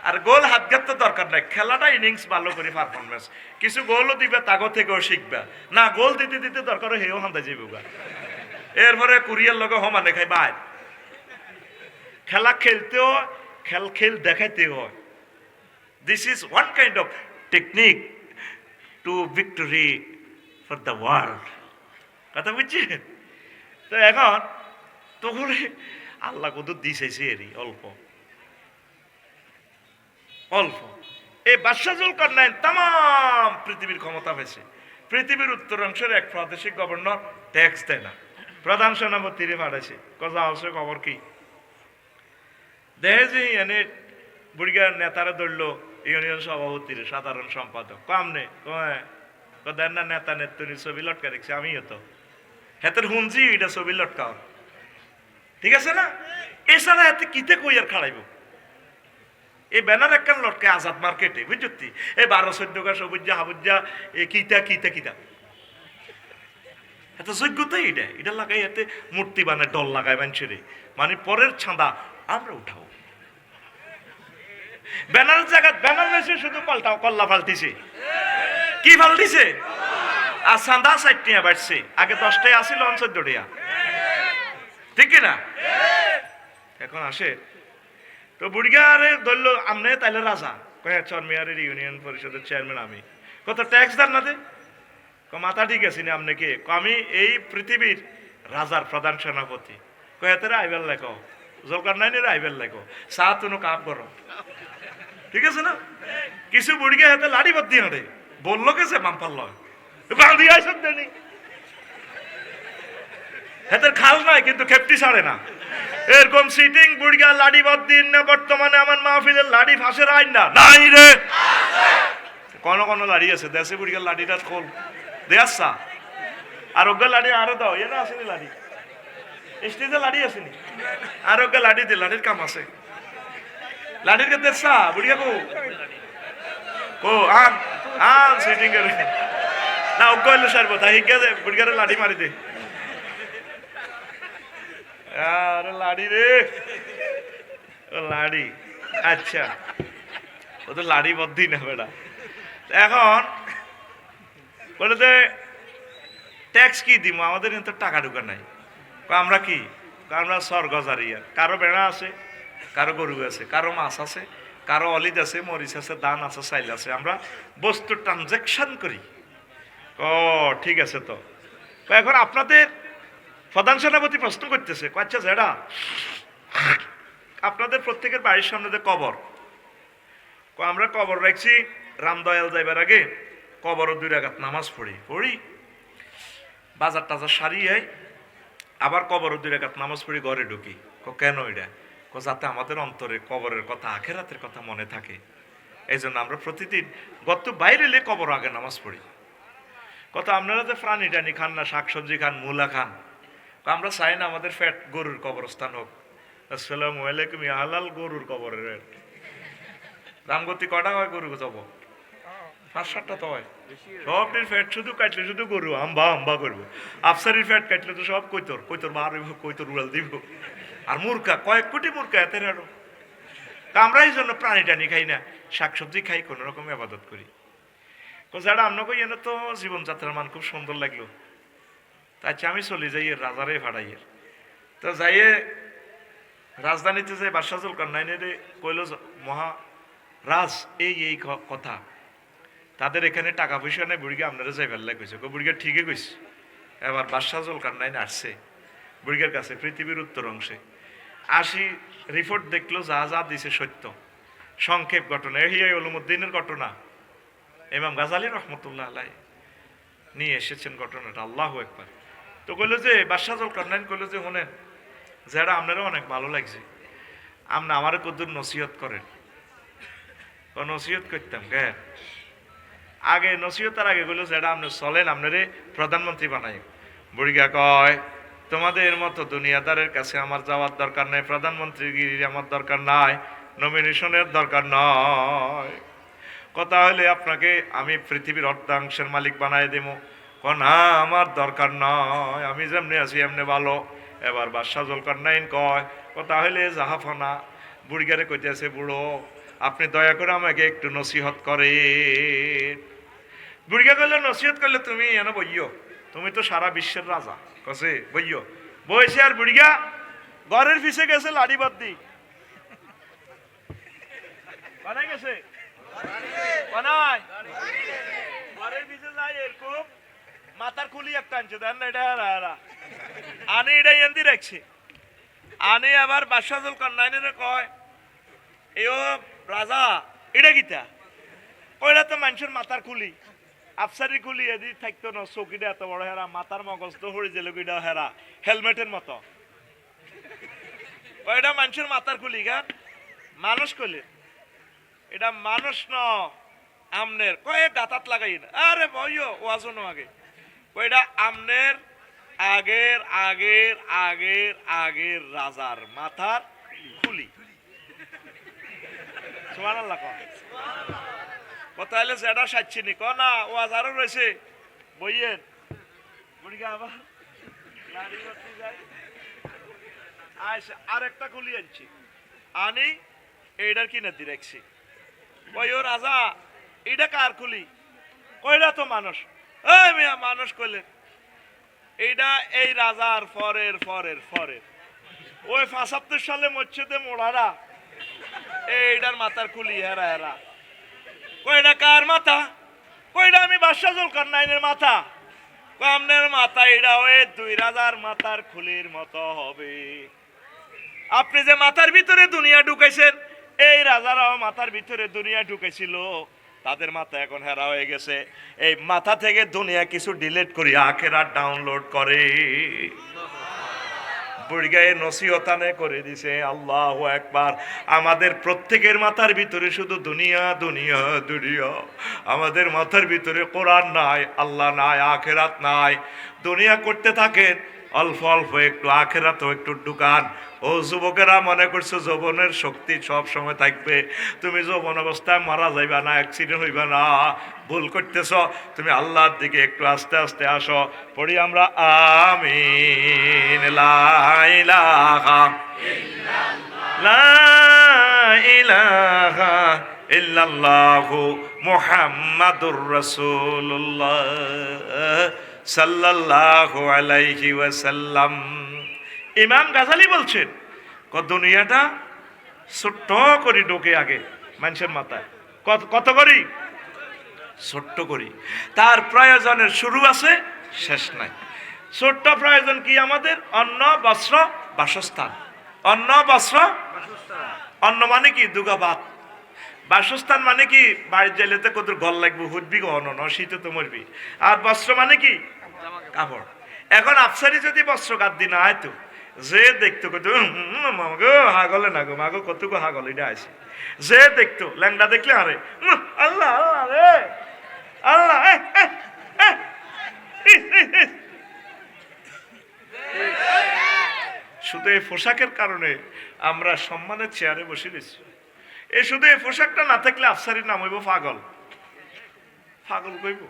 আর গোল হাত গিয়ার তো দরকার নাই, খেলাটা ইনিংস ভালো করে পারফরমেন্স, কিছু গোলও দিবে, তাগো থেকেও শিখবা না। গোল দিতে দিতে দরকার হেও হান্দা যাইব। এরপরে কুরিয়ার লগে সমানে খাই বাই। খেলা খেলতেও খেল দেখাইতে হয়। This is one kind of technique to victory for the world. কথা বুঝছেন? তো এখন তখন আল্লাহ কত দিয়েছে এরই অল্প অল্প। এই বাদশাহ জুলকারনাইন তাম পৃথিবীর ক্ষমতা পেয়েছে। পৃথিবীর উত্তরাংশের এক প্রাদেশিক গভর্নর ট্যাক্স দেয় না, প্রধান সেনাপতিরে পাঠাইছে, কথা হচ্ছে খবর কি দেখে যে এনে বুড়িগার নেতারা ধরলো ইউনিয়ন সভাপতির সাধারণ সম্পাদক কামনে দেন না, নেতা নেত্রী ছবি লটকা দেখছি, আমিও তো হেতের হুঞ্জি এটা ছবি লটকাও, ঠিক আছে না? এছাড়া হাতে কিতে কই আর খাড়াইব? এই ব্যানার একখান লটকে আজাদ মার্কেটে, বুঝছি এই 12-14 সবুজা হাবুজা এ কিতা কিতা কিতা এত যোগ্যতা এটা লাগাই এতে মূর্তি বানায়, ডল লাগায় মানুষের, মানে পরের ছাঁদা আমরা উঠাও। ব্যানার জায়গা ব্যানার রয়েছে, শুধু পাল্টাও, কল্লা পাল্টিছে, কি পাল্টিছে? আর চাঁদা 60 টাকা বাড়ছে, আগে 10 টাকা আসিল 14 টাকা, ঠিক কিনা? এখন আসে তো বুড়িগারে ধরলো আমনে তাইলে রাজা, কয়ে চরমিয়ারের ইউনিয়ন পরিষদের চেয়ারম্যান আমি, কত ট্যাক্স দেন না দে, মাথা ঠিক আছে না আপনি কে? আমি এই পৃথিবীর রাজার প্রধান সেনাপতি। কয়ে তেরা আইবার লেখো, জলকারনাইনের আইবার লেখো, চা তুনো কাপ করো, ঠিক আছে না? কিছু বুড়িকে হাতে লাড়ি বাদ দিয়ে হাঁটে, বললো কেছে মাম্পাল লয় বাঁধি আইসন দেনি, হাতের খাল নাই কিন্তু খেপটি ছাড়ে না, এরকম সিটিং বুড়িয়া লাড়ি বাদ দিন না। বর্তমানে আমার মাহফিলের লাড়ি ফাঁসের আইন না নাই রে, কোন কোন লাড়ি আছে দেশে, বুড়িয়ার লাড়িটা খোল দেয়াচ্ছা, আরোগ্য লাড়ি আরো দাও, এরা আসেনি লাড়ি, স্টেজে লাড়ি আসেনি, আরোগ্য লাড়ি দে, লাড়ির কাম আছে, লাড়ির কে দেশা বুড়িয়া কো ও আন আন সিটিং এর না অজ্ঞ হইলো সারবো, তাই হিগে বুড়িয়ারে লাড়ি মারি দে, আরে লাড়ি রে লাড়ি, আচ্ছা ও তো লাড়ি বদ্ধি না বেটা। এখন বলে যে ট্যাক্স কি দিব, আমাদের কিন্তু টাকা ঢুকা নাই, আমরা কি আমরা স্বর্গজারিয়া, কারো বেড়া আছে, কারো গরু আছে, কারো মাছ আছে, কারো অলিদ আছে, মরিচ আছে, ধান আছে, চাইল আছে, আমরা বস্তু ট্রানজাকশন করি। ও ঠিক আছে, তো এখন আপনাদের প্রধান সেনাপতি প্রশ্ন করতেছে, আচ্ছা যেটা আপনাদের প্রত্যেকের বাড়ির সামনে যে কবর, আমরা কবর রাখছি, রামদয়াল যাইবার আগে কবরও 2 রাকাত নামাজ পড়ি বাজার টাজার সারিয়ে আবার কবরও 2 রাকাত নামাজ পড়ি ঘরে ঢুকি। কেন? এটা যাতে আমাদের অন্তরে কবরের কথা আখেরাতের কথা মনে থাকে। এই জন্য আমরা প্রতিদিন গত বাইরে এলে কবর আগে নামাজ পড়ি। কত আপনারা যে প্রাণী টানি খান না, শাকসবজি খান, মূলা খান, আমরা চাই না আমাদের ফ্যাট গরুর কবরস্থান হোক। আসসালামু আলাইকুম, হালাল গরুর কবরের রামগতি কটা হয় গরু যাব 5-7টা তো হয়। সবটির ফ্যাট শুধু কাটলে শুধু গরু আম্বা আম্বা করবো, আফসারির ফ্যাট কাটলে তো সব কৈতর কৈতর বার হইব, কৈতর উড়াল দিব। আর মূর্খা কয়েক কোটি মূর্খা এতে আরো। তা আমরা এই জন্য প্রাণী টানি খাই না, শাকসবজি খাই, কোনো রকম আবাদত করি। যারা আপনাকে এনে তো জীবনযাত্রার মান খুব সুন্দর লাগলো, তাই আমি চলে যাই রাজারে ভাড়াইয়ের। তো যাইয়ে রাজধানীতে যে বাদশাহ জুলকারনাইনের কইল, মহারাজ এই কথা, তাদের এখানে টাকা পয়সা নেই, বুড়িকে আপনারা যাই ভাল্লাই কইছে। বুড়িকে ঠিকই কইছে। এবার বাদশাহ জুলকারনাইন আসছে বুড়িগার কাছে পৃথিবীর উত্তর অংশে, আসি রিপোর্ট দেখলো যা যা দিছে সত্য। সংক্ষেপ ঘটনা, ইহিয়া উলুমুদ্দিনের ঘটনা, ইমাম গাজালি রহমতুল্লাহ আলাই নিয়ে এসেছেন ঘটনাটা। আল্লাহু আকবার। তো কইলো যে বাদশাহ জুলকারনাইন কইলো যে শোনেন, যারা আপনারও অনেক ভালো লাগছে, আপনি আমার কদ্দুর নসিহত করেন। নসিহত করতাম কে আগে, নসিহতার আগে কইলো যেটা আপনি চলেন, আপনারে প্রধানমন্ত্রী বানাই। বুড়িগা কয়, তোমাদের মতো দুনিয়াদারের কাছে আমার যাওয়ার দরকার নাই, প্রধানমন্ত্রীগিরির আমার দরকার নাই, নমিনেশনের দরকার নয়। কথা হলে আপনাকে আমি পৃথিবীর অর্ধাংশের মালিক বানাই দেব। না, আমার দরকার নয়, আমি যেমনি আছি এমনি ভালো। এবার বাদশাহ জুলকারনাইন কয়, কথা হলে জাহাফনা। বুড়িগারে কইতেছে, বুড়ো আপনি দয়া করে আমাকে একটু নসিহত করে। বুড়িগা কইলে, নসিহত করলে তুমি এনে বইও, তুমি তো সারা বিশ্বের রাজা। কসে বইও, বইছে। আর বুড়িগা ঘরের পিছে গেছে লাড়ি বাদ্দি, বানাই গেছে বানাই ঘরের পিছে যাই এরকম মাথার খুলি একটা আনছে, দেন না এটা আনি, এটা এন্দি রাখছে। আনি আবার বাদশাহ জুলকারনাইনের কয়, এও রাজা এটা গীতা ওইটা তো মানুষের মাথার খুলি, আফসারি খুলি এদি থাকতো না, চৌকিটা এত বড় হেরা, মাথার মগজ তো হরি জেলকিটা হেরা হেলমেটের মতো। ওইটা মানুষের মাথার খুলি গান মানুষ কইলে এটা মানুষ ন আমনের কয়েক গাতাত লাগাই না। আরে বইও ওয়াজন আগে ওইটা আমনের আগের আগের আগের আগের রাজার মাথার খুলি। সুবহানাল্লাহ কয় কথা হলে সেটা সাচ্ছিনি ক না, ও আজারও রয়েছে বইয়ের বুড়িগা আবার লাড়ি বাতি যায়। আর একটা খুলি আনছি, আনি এইটার কিনে দিয়ে রাখছি। ওই ও রাজা এটা কার খুলি? কইরা তো মানুষ। এই মিয়া মানুষ কইলে এইটা এই রাজার ফরের ফরের ফরের ওই ৭৫ সালে মসজিদে মোড়ারা এইটার মাথার খুলি হেরা হেরা। কইটা কার মাথা? কইটা আমি বাদশাহ জুলকারনাইনের মাথা। আপনার মাথা এটা ওই ২ রাজার মাথার খুলির মতো হবে। আপনি যে মাথার ভিতরে দুনিয়া ঢুকাইছেন, এই রাজারাও মাথার ভিতরে দুনিয়া ঢুকেছিল, তাদের মাথা এখন হেরা হয়ে গেছে। এই মাথা থেকে দুনিয়া কিছু ডিলিট করি আখেরাত ডাউনলোড করে। বুড়িগায়ে নসিহতানে করে দিছে। আল্লাহু আকবার। আমাদের প্রত্যেকের মাথার ভিতরে শুধু দুনিয়া দুনিয়া দুনিয়া। আমাদের মাথার ভিতরে কোরআন নাই, আল্লাহ নাই, আখেরাত নাই। দুনিয়া করতে থাকেন, অল্প অল্প একটু আখেরাতও একটু ঢুকান। ও যুবকেরা, মনে করছো যৌবনের শক্তি সব সময় থাকবে, তুমি যৌবন অবস্থায় মারা যাইবা না, অ্যাক্সিডেন্ট হইবা না, ভুল করতেছ। তুমি আল্লাহর দিকে একটু আস্তে আস্তে আসো। পড়ি আমরা আমিন। লা ইলাহা লা ইলাহা ইল্লাল্লাহু মুহাম্মাদুর রাসূলুল্লাহ সাল্লাল্লাহু আলাইহি ওয়াসাল্লাম। ইমাম গাজালি বলছেন, দুনিয়াটা ছোট্ট করি ঢোকে আগে মানুষের মাথায়। কত করি? ছোট্ট করি। তার প্রয়োজনের শুরু আছে, শেষ নাই। ছোট্ট প্রয়োজন কি আমাদের? অন্ন, বস্ত্র, বাসস্থান। অন্ন, বস্ত্র, অন্ন মানে কি? দুগা ভাত। বাসস্থান মানে কি? বাড়ির যাইলেতে কত ঘর লাগবে, হুটবি গহন শীতে তো মরবি। আর বস্ত্র মানে কি? কাপড়। এখন আফসারি যদি বস্ত্র গাদ্দি না হয় তো যে দেখতো কত মাগো হাগলে না গো মাগো কতগো হাগল এটা আছে যে দেখতো ল্যাংড়া দেখলে আরে আল্লাহ আল্লাহ রে আল্লাহ শুধু এই পোশাকের কারণে আমরা সম্মানের চেয়ারে বসে গেছি। এই শুধু এই পোশাকটা না থাকলে আফসারির নাম হইব পাগল। পাগল কইব।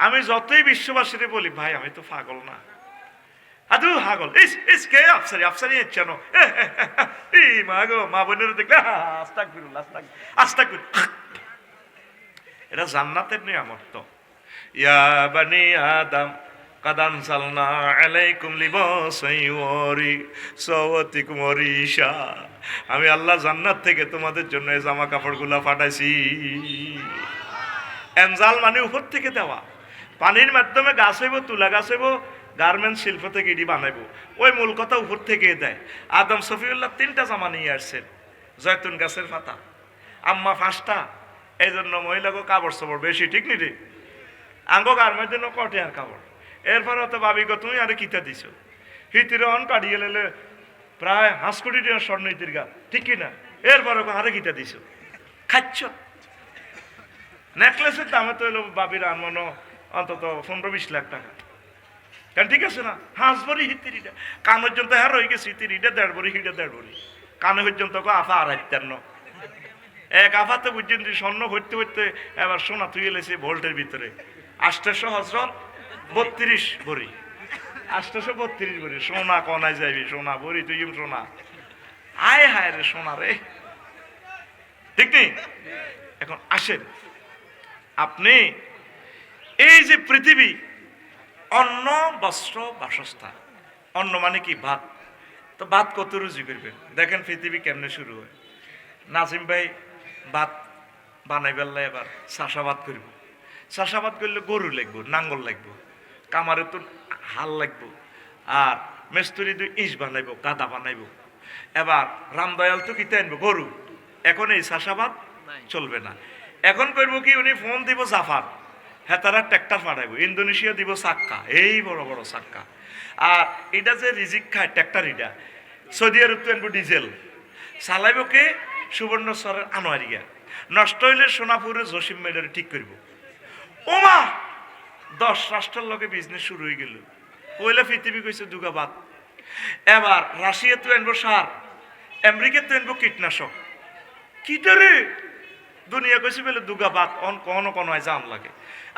আমি যতই বিশ্ববাসীরে বলি ভাই আমি তো পাগল না, আদু হাগল ইস কে আফসারি আফসারি ইচ্ছানো এই মা গো মা বোনের দেখলে আস্তাগফিরুল্লাহ আস্তাগফিরুল্লাহ। এটা জান্নাতের নিয়ামত। তো ইয়া বানি আদম কাদ আনজালনা আলাইকুম লিবাসান ইউরি সাওয়াতিকুম ওয়ারিশা। আমি আল্লাহ জান্নাত থেকে তোমাদের জন্য এই জামা কাপড়গুলা পাঠাইছি। এনজাল মানে উপর থেকে দেওয়া, পানির মাধ্যমে গাছ হইব, তুলা গাছ হইব, গার্মেন্টস শিল্প থেকে ইডি বানাইব, ওই মূল কথা উপর থেকে দেয়। আদম সফিউল্লাহ 3টা জামা নিয়ে আসছেন, জয়তুন গাছের পাতা, আম্মা 5টা। এই জন্য মহিলাকে কাপড় চোপড় বেশি, ঠিক নি রে? আঙ্গো গার্মেন্টের জন্য কটে আর কাপড়। এরপরে তো ভাবি গো তুমি আরে কিতা দিছ, হিতির অন কাটিয়ে লেলে প্রায় 5 কোটি টাকা স্বর্ণ হিতির গা, ঠিক কিনা? এরপরে আরে কিতা দিছ, খাচ্ছ। নেকলেসের দামে তো এলো বাবির আনমনো অন্তত 15-20 লাখ টাকা, কেন ঠিক আছে না? 5 ভরি হিতিরিটা কান পর্যন্ত হ্যাঁ রয়ে গেছে, হিতিরিটা 1.5 ভরি, হিটা 1.5 ভরি, কানে পর্যন্ত আফা 2.5 এক আফাতে বুঝছেন স্বর্ণ ভরতে ভরতে এবার সোনা তুই এলেছে ভোল্টের ভিতরে। 800 হজরত 32 ভরি, 832 ভরি সোনা কনায় যাবি, সোনা ভরি তুই সোনা, আয় হায় রে সোনা রে, ঠিক নেই? এখন আসেন, আপনি এই যে পৃথিবী, অন্ন বস্ত্র বাসস্থান, অন্ন মানে কি ভাত, তো ভাত কত রুজি করবেন? দেখেন পৃথিবী কেমনে শুরু হয়। নাজিম ভাই ভাত বানাই বেললে এবার চাষাবাদ করব, চাষাবাদ করলে গরু লাগবো, নাঙ্গল লাগবো, কামারে তো হাল লাগবো, আর মেস্তুরি দুই ইঁচ বানাইবো, গাদা বানাইবো। এবার রামদয়াল তো কিতে আনবো গরু। এখন এই চাষাবাদ চলবে না, এখন করবো কি, উনি ফোন দিব জাফার, হ্যাঁ তারা ট্র্যাক্টর পাঠাইবো, ইন্দোনেশিয়া দিব চাক্কা, এই বড় বড় চাক্কা। আর এটা যে রিজিক খায় ট্র্যাক্টর, এটা সৌদি আরব তো আনবো ডিজেল, চালাইব কে? সুবর্ণচরের আনোয়ারিয়া। নষ্ট হইলে সোনাপুরে জসিম মেডারে ঠিক করব। ওমা 10 রাষ্ট্রের লগে বিজনেস শুরু হয়ে গেল। পয়লা পৃথিবী কইছে দুগাবাদ। এবার রাশিয়া তো আনবো সার, আমেরিকা তো আনবো কীটনাশক। কিটারে দুনিয়া কইছে বলে দুগাবাদ, অন কোনো কোনো জাম লাগে।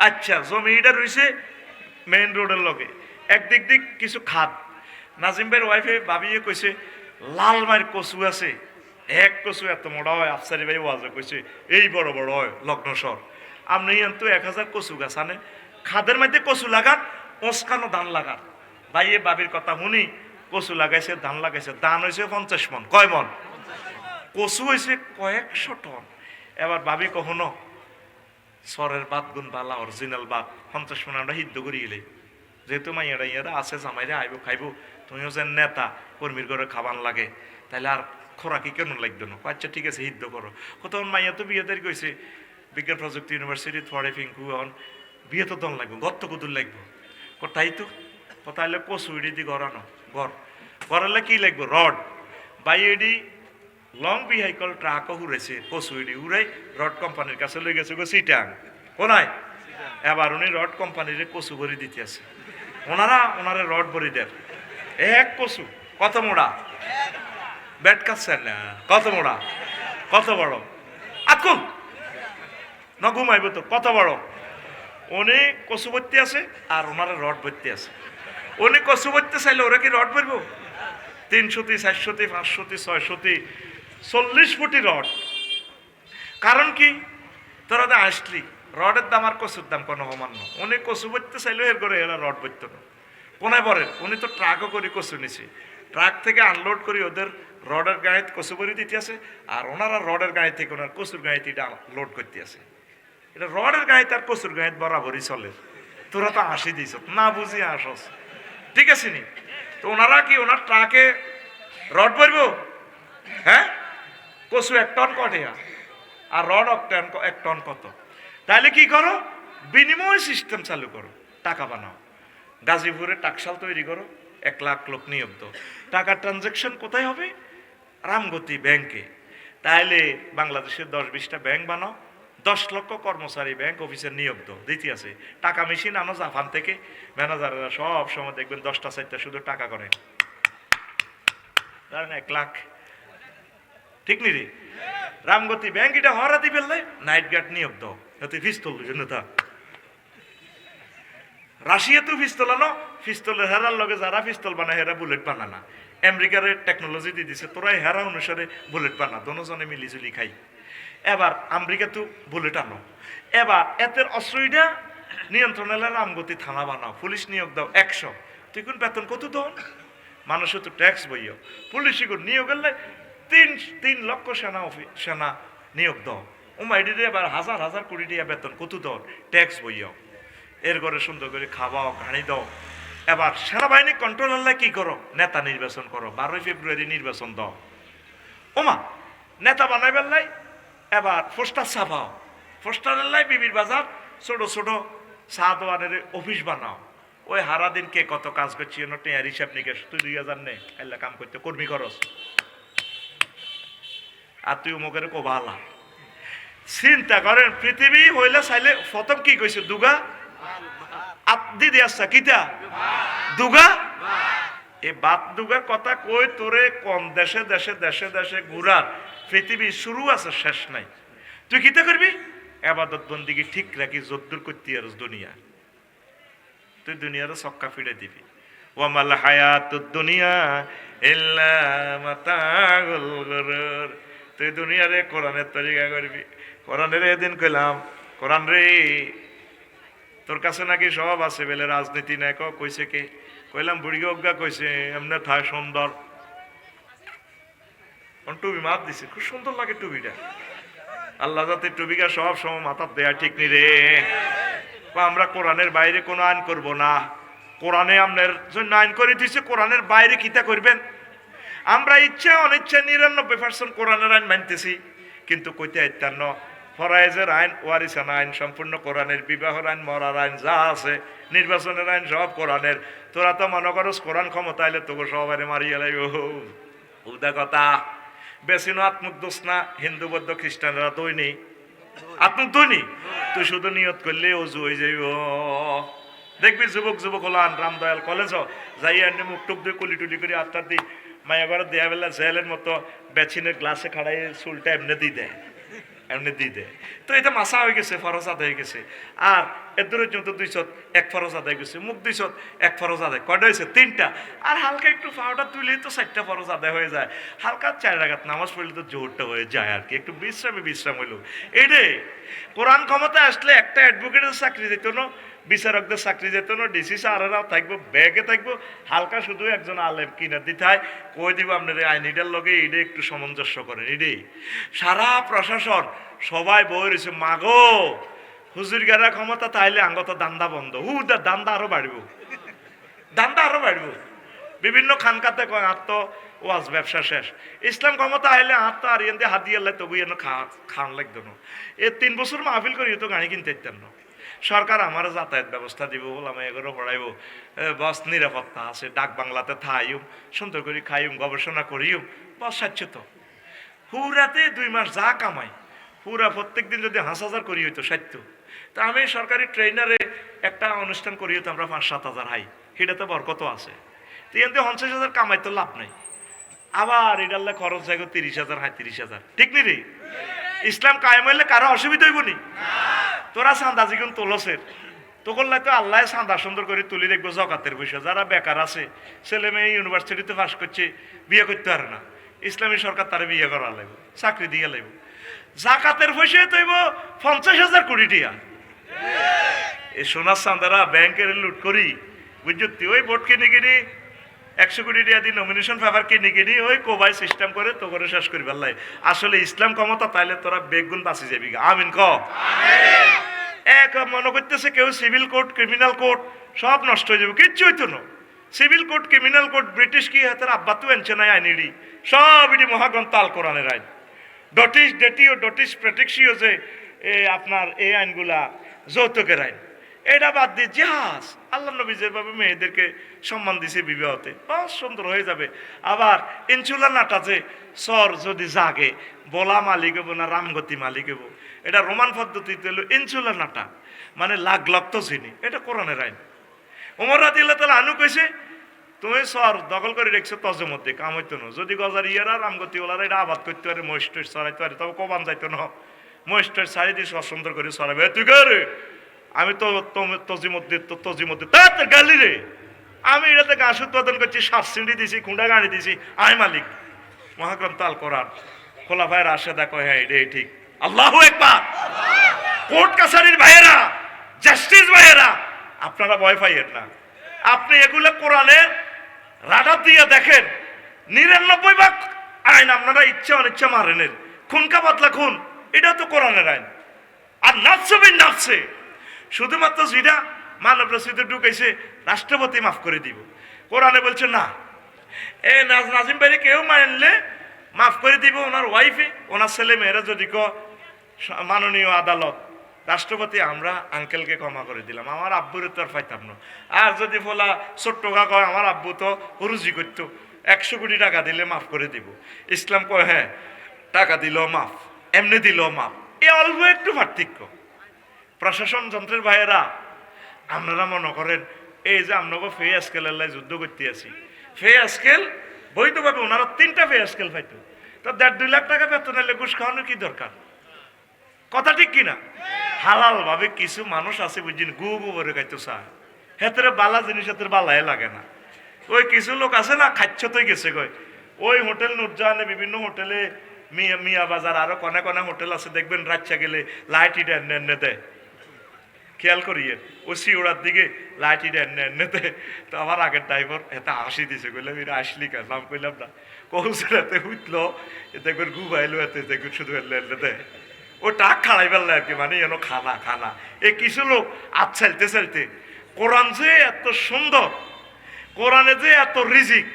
আচ্ছা জমিটা রইছে মেইন রোডের লগে, একদিক দিক কিছু খাদ। নাজিম ভাইয়ের ওয়াইফে ভাবিয়ে কইছে লাল মায়ের কচু আছে, এক কচু এত মোটা হয়, আফসারি ভাই ওয়াজে কইছে এই বড় বড় হয় লগ্নস্বর। আপনি তো 1000 কচু গাছ আনে, খাদের মধ্যে কচু লাগান, ওসকানো ধান লাগান। ভাই এ বাবির কথা শুনি, কচু লাগাইছে, ধান লাগাইছে, ধান হয়েছে 50 মন, কয় মন? কচু হয়েছে কয়েকশো টন। এবার ভাবি কখনো সরের বাদ গুণ বালা অরিজিনাল বাদ 50 মন আমরা সিদ্ধ করি গেলে, যেহেতু মাইয়ারা ইয়ারা আছে, জামাইরা আইব খাইব, তুমিও যে নেতা কর্মীর ঘরে খাবার লাগে, তাহলে আর খোরাকি কেন লাগতো না? আচ্ছা ঠিক আছে সিদ্ধ করো। তখন মাইয়া তো বিয়ে তারিখ হয়েছে, বিজ্ঞান প্রযুক্তি ইউনিভার্সিটি থরে ফিঙ্কু, এখন বিয়ে তো দন লাগবো, গত্ত কুতুর লাগবো, তাই তো কথা হলে কচু ইডি দি গড়ানো গড়ালে কি লাগবো? রড। বাই এডি লং ভিহাইকল ট্রাকও উড়েছে, কচু ইডি উড়াই রড কোম্পানির কাছে লই গেছে গো সিটাং কোনায়। এবার উনি রড কোম্পানির কচু ভরি দিতে আছে, ওনারা রড ভরি দেন। এক কচু কত মোড়া? ব্যাট কাটছেন না, কত মোড়া, কত বড়? আকুল না ঘুমাইব তো, কত বড়? উনি কচু ভর্তি আছে আর ওনারা রড ভর্তি আছে। উনি কচু ভরতে চাইলে ওরা কি রড ভরবো? 300, 400, 500, 600, 40 ফুটি রড। কারণ কি? তোরা তো আসলি রডের দাম আর কচুর দাম কোনো সমান না। উনি কচু ভরতে চাইলেও এর করে এরা রড ভরত না। কোনায় পরে উনি তো ট্রাকও করে কচু নিছে, ট্রাক থেকে আনলোড করে ওদের রডের গাড়িতে কচু ভরি দিতে আছে, আর ওনারা রডের গাড়ি থেকে ওনার কচুর গাড়িতে এটা লোড করতে আছে। এটা রডের গাড়িতে আর কচুর গাড়িতে বরাবরই চলে। তোরা তো হাসি দিছ, না বুঝি আসস, ঠিক আছে নি? তো ওনারা কি ওনার ট্রাকে রড ভরবো? হ্যাঁ, কচু 1 টন কটে আর রড 1 টন কত? তাহলে কি করো? বিনিময় সিস্টেম চালু করো, টাকা বানাও। গাজীপুরে টাকশাল তৈরি করো, 1 লাখ লোক নিয়োগ দাও। টাকার ট্রানজাকশন কোথায় হবে? রামগতি ব্যাংকে। তাহলে বাংলাদেশের 10-20টা ব্যাংক বানাও, 10 লক্ষ কর্মচারী ব্যাংক অফিসের নিয়োগ দাও। দিতে আছে টাকা মেশিন আনো জাপান থেকে, ম্যানেজাররা সব সময় দেখবেন 10টা 4টা শুধু টাকা করে, ধরেন 1 লাখ, ঠিক নি রে? রামগতি ব্যাংক এটা হরা দিবে, নাইট গার্ড নিয়োগ দাও, এতে পিস্তল জন্য তা রাশিয়া তো পিস্তল আনো, পিস্তলের হেরার লগে যারা পিস্তল বানায় হেরা বুলেট বানানা। আমেরিকার টেকনোলজি দিয়ে দিছে, তোরা হেরা অনুসারে বুলেট বানা, দোনোজনে মিলিজুলি খাই। এবার আমেরিকা তো বুলেট আনো, এবার এতের অস্ত্রইটা নিয়ন্ত্রণে রামগতি থানা বানাও, পুলিশ নিয়োগ দাও 100। তুই কোন বেতন কত দাও? মানুষও তো ট্যাক্স বইও, পুলিশ নিয়োগ করলে 3 লক্ষ সেনা নিয়োগ দাও। ওমাইডিরে এবার হাজার হাজার কোটি টাকা বেতন কত দাও? ট্যাক্স বইও। এর ঘরে সুন্দর করে খাওয়াও, গাড়ি দাও। এবার সেনাবাহিনী কন্ট্রোল আল্লাহ কি করো? নেতা নির্বাচন করো, 12 ফেব্রুয়ারি নির্বাচন দাও। ওমা নেতা বানাই বেললাই, এবার পোস্টার ছাপাও, পোস্টার আল্লাহ বিবির বাজার ছোট ছোট চা দোয়ানের অফিস বানাও। ওই হারা দিন কে কত কাজ করছি টেয়ার হিসাব নিকেশ, তুই 2000 নে আল্লাহ কাম করতে, কর্মী খরচ, আর তুই মুখের কোভালা। চিন্তা করেন, পৃথিবী হইলে চাইলে প্রথম কি কইছে? দুগা দিদি আসছা কিতা দুগা। এই বাত দুগার কথা কই তোরে কোন দেশে দেশে দেশে দেশে ঘুরার পৃথিবী শুরু আছে, শেষ নাই। তুই কিতা করবি? আবাদত বন্দিগি ঠিক রাখি, যদ্দুর করতে আর দুনিয়া, তুই দুনিয়ার ছক্কা ফিরে দিবি। ওয়ামাল হায়াতুদ দুনিয়া ইল্লা মাতাউল গুরুর। তুই দুনিয়ারে কোরআনের তরিকা করবি। কোরআনের এদিন কইলাম, কোরআন রে তোর কাছে নাকি সব আছে বেলে, রাজনীতি নাই। কইছে কে? কইলাম বুড়ি অজ্ঞা কইছে, এমনি থাক সুন্দর টুপি মাত দিছে, খুব সুন্দর লাগে টুপিটা। আল্লাহ যাতে টুপিকা সব সময় মাথার দেয়া, ঠিক নি রে? আমরা কোরআনের বাইরে কোনো আইন করব না। কোরআনে আপনার জন্য আইন করে দিচ্ছে, কোরআনের বাইরে কিতা করবেন? আমরা ইচ্ছা অনিচ্ছা 99% কোরআনের আইন মানতেছি, কিন্তু কইতে আইতান্ন ফরায়েজের আইন, ওয়ারিসানা আইন সম্পূর্ণ কোরআনের, বিবাহের আইন, মরার আইন যা আছে, নির্বাচনের আইন সব কোরআনের। তোরা তো মনে করস কোরআন ক্ষমতা এলে তোকে সবাই মারিয়ে লাগবে। উদা কথা বেশি না, আত্মুক দোষ না। হিন্দু বৌদ্ধ খ্রিস্টানরা দৈনি আত্মুক দৈনি, তুই শুধু নিয়ত করলে অজু হয়ে যাইব। দেখবি যুবক যুবক হলান রামদয়াল কলেজ যাই এনে মুখ টুক দিয়ে কুলি টুলি করে আত্মার দি মায়া ঘরে দেয়া বেলা জেলের মতো বেচিনের গ্লাসে খাড়াই চুলটা এমনি দিয়ে দেয়, এমনি দিয়ে দেয়। তো এটা মাসা হয়ে গেছে, ফরজ আদায় হয়ে গেছে। আর এর দূরের জন্য 200 এক ফরজ আদায় গেছে, মুখ 200 এক ফরজ আদায়, কয়টা হয়েছে? 3টা। আর হালকা একটু পাউডার তুলেই তো 4টা ফরজ আদায় হয়ে যায়। হালকা 4 রাকাত নামাজ পড়লে তো জোরটা হয়ে যায় আর কি, একটু বিশ্রাম হইল। এইটাই কোরআন ক্ষমতা আসলে একটা অ্যাডভোকেটের চাকরি যেত না, বিচারকদের চাকরি যেত না, ডিসি স্যারেরাও থাকবো, ব্যাগে থাকবো। হালকা শুধু একজন আলেম কিনা দিতে হয়, কই দিব আপনার আইনিটার লগে এইটা একটু সামঞ্জস্য করেন। এটাই সারা প্রশাসন সবাই বই রয়েছে, মাগো হুজুর গারা ক্ষমতা তাইলে আঙ্গত দান্দা বন্ধ। দান্দা আরো বাড়ব, দান্দা আরো বাড়ব। বিভিন্ন খানকাতে কয় আত্ম ওয়াজ ব্যবসা শেষ। ইসলাম ক্ষমতা আইলে আত্ম আর ইয়ে হাত দিয়ে তবু এনে খান লাগতো না। 3 বছর মাহফিল করি তো গাড়ি কিনতে ইতেন না। সরকার আমার যাতায়াত ব্যবস্থা দিব, আমি এগুলো পড়াইব, বস নিরাপত্তা আছে, ডাক বাংলাতে থাইম, সুন্দর করে খাইম, গবেষণা করিম, বস স্বাচ্ছ্যত। পুরাতে 2 মাস যা কামাই, পুরা প্রত্যেক দিন যদি 5,000 করি হইতো 60। তা আমি সরকারি ট্রেনারে একটা অনুষ্ঠান করি হইতো আমরা 5-7 হাজার হাই, সেটাতে বরকত আছে। তো এতে 50,000 কামাই তো লাভ নাই। আবার এটার খরচ যাইব 30,000, 30,000, ঠিক নি রে? ইসলাম কায়েম হইলে কারো অসুবিধা হইব নি? তোরা চাঁদা জিগুন তোলসের তো করলে তো আল্লাহ চাঁদা সুন্দর করে তুলি দেখবো জকাতের পয়সা। যারা বেকার আছে, ছেলে মেয়ে ইউনিভার্সিটিতে পাস করছে, বিয়ে করতে পারে না, ইসলামী সরকার তারা বিয়ে করা লাগবে, চাকরি দিয়ে লাগবে। জাকাতের পয়সা তৈব 50,000 কোটি টিয়া। এই সোনার চাঁদারা ব্যাংকের লুট করি, বুঝছি ওই ভোট কিনে কিনি 100 কোটি টাকা দিয়ে নমিনেশন পেপার কিনে কিনি ওই কোবাই সিস্টেম করে তো করে শেষ করি পারলাই। আসলে ইসলাম ক্ষমতা তাইলে তোরা বেগুন বাঁচি যাবি। আমিন ক। এক মনে করতেছে কেউ সিভিল কোড, ক্রিমিনাল কোড সব নষ্ট হয়ে যাবে, কিচ্ছু হইতো না। Civil code, criminal code British কি হাতের আব্বা তো এনছে নাই আইনিডি, সব এটি মহাগ্রন্থ আল কোরআনের আইন। ডটিস ডেটি ও ডটিস প্রেটেক্সিও যে আপনার এই আইনগুলা যৌতুকের আইন, এটা বাদ দিয়ে জাহাজ, আল্লাহ নবী যেভাবে মেয়েদেরকে সম্মান দিছে বিবাহতে, সুন্দর হয়ে যাবে। আবার ইনসুলা নাটা যে সর যদি জাগে, বলা মালিক হবো না রামগতি মালিক হবো, এটা রোমান পদ্ধতিতে হলো ইনসুলা নাটা, মানে লাগ লাগতো চিনি, এটা কোরআনের আইন। ওমর রাদিয়াল্লাহু তাআলা আনহু কইছে, তুমি সর দখল করে রেখছো তজের মধ্যে, কাম হইতো না। যদি গজার ইয়ারা রামগতি ওলারা এটা আবাদ করতে পারে, মহিষ্ঠ চড়াইতে পারে, তবে কবান যাইতো না। মহিষ্ঠ ছাড়ি দিয়ে সব সুন্দর করে চড়াবে। তুই রে, আমি তো তজির মধ্যে গালি রে, আমি এটাতে ঘাস উৎপাদন করছি, সাত সিঁড়ি দিছি, খুঁড়া গাড়ি দিছি, আই মালিক। মহাগ্রন্থ আল কোরআন, খোলাফায়ে রাশেদা কয় হ্যাঁ এটাই ঠিক। আল্লাহু আকবার। কোর্ট কাছারির ভাইয়েরা, জাস্টিস ভাইয়েরা, আপনারা ভয় পাইয়েন না। আপনি এগুলো কোরআনের রাডার দিয়ে দেখেন, ৯৯ আইন আপনারা ইচ্ছা অনিচ্ছা মারেনের, খুনকা পাতলা খুন, এটা তো কোরআনের আইন। আর নাচবিন নাচছে, শুধুমাত্র যেটা মানব রসিদে ঢুকেছে রাষ্ট্রপতি মাফ করে দিব, কোরআনে বলছে না। এ নাজিম ভাই কেউ মানলে মাফ করে দিব, ওনার ওয়াইফে ওনার ছেলে মেয়েরা যদি মাননীয় আদালত রাষ্ট্রপতি আমরা আঙ্কেলকে ক্ষমা করে দিলাম, আমার আব্বুরে তো আর পাইতাম না। আর যদি বলা ছোট্ট কয় আমার আব্বু তো রুজি করতো, ১০০ কোটি টাকা দিলে মাফ করে দিব। ইসলাম কয় হ্যাঁ টাকা দিলেও মাফ, এমনি দিলেও মাফ। এ অল্প একটু পার্থক্য। প্রশাসন যন্ত্রের ভাইয়েরা, আপনারা মনে করেন এই যে আপনাকে ফে স্কেল যুদ্ধ করতে আছি, ফে স্কেল বৈধভাবে ওনারা 3টা ফে স্কেল পাইতো, তো ১.৫-২ লাখ টাকা বেতন এলে ঘুষ খাওয়ানোর কি দরকার? কথা ঠিক কিনা? হালাল ভাবে কিছু মানুষ আছে বুঝছেন, গু করে খাইতে চায়, হেতের বালা জিনিস হেতের বালাই লাগে না। ওই কিছু লোক আছে না, খাচ্ছতই গেছে কয় ওই হোটেল নুরজাহানে, বিভিন্ন হোটেলে, মিয়া বাজার, আরো কনে কনে হোটেল আছে দেখবেন, রাচ্চা গেলে লাইট ইটা এনে দেয়, খেয়াল করিয়ে ও সিওড়ার দিকে লাইট ইটা এনে দেয়। তো আমার আগের ড্রাইভার এতে হাসি দিছে, কইলাম এরা আসলি কেন, নাম কইলাম না, কৌশল এতে উঠলো, দেখবেন ঘুমাইলো, এতে দেখবেন শুধু এনে দেয়, ও টাক খাড়াই ফেললে আর কি, মানে যেন খানা খানা। এই কিছু লোক চালতে চালতে, কোরআন যে এত সুন্দর, কোরআনে যে এত রিজিক,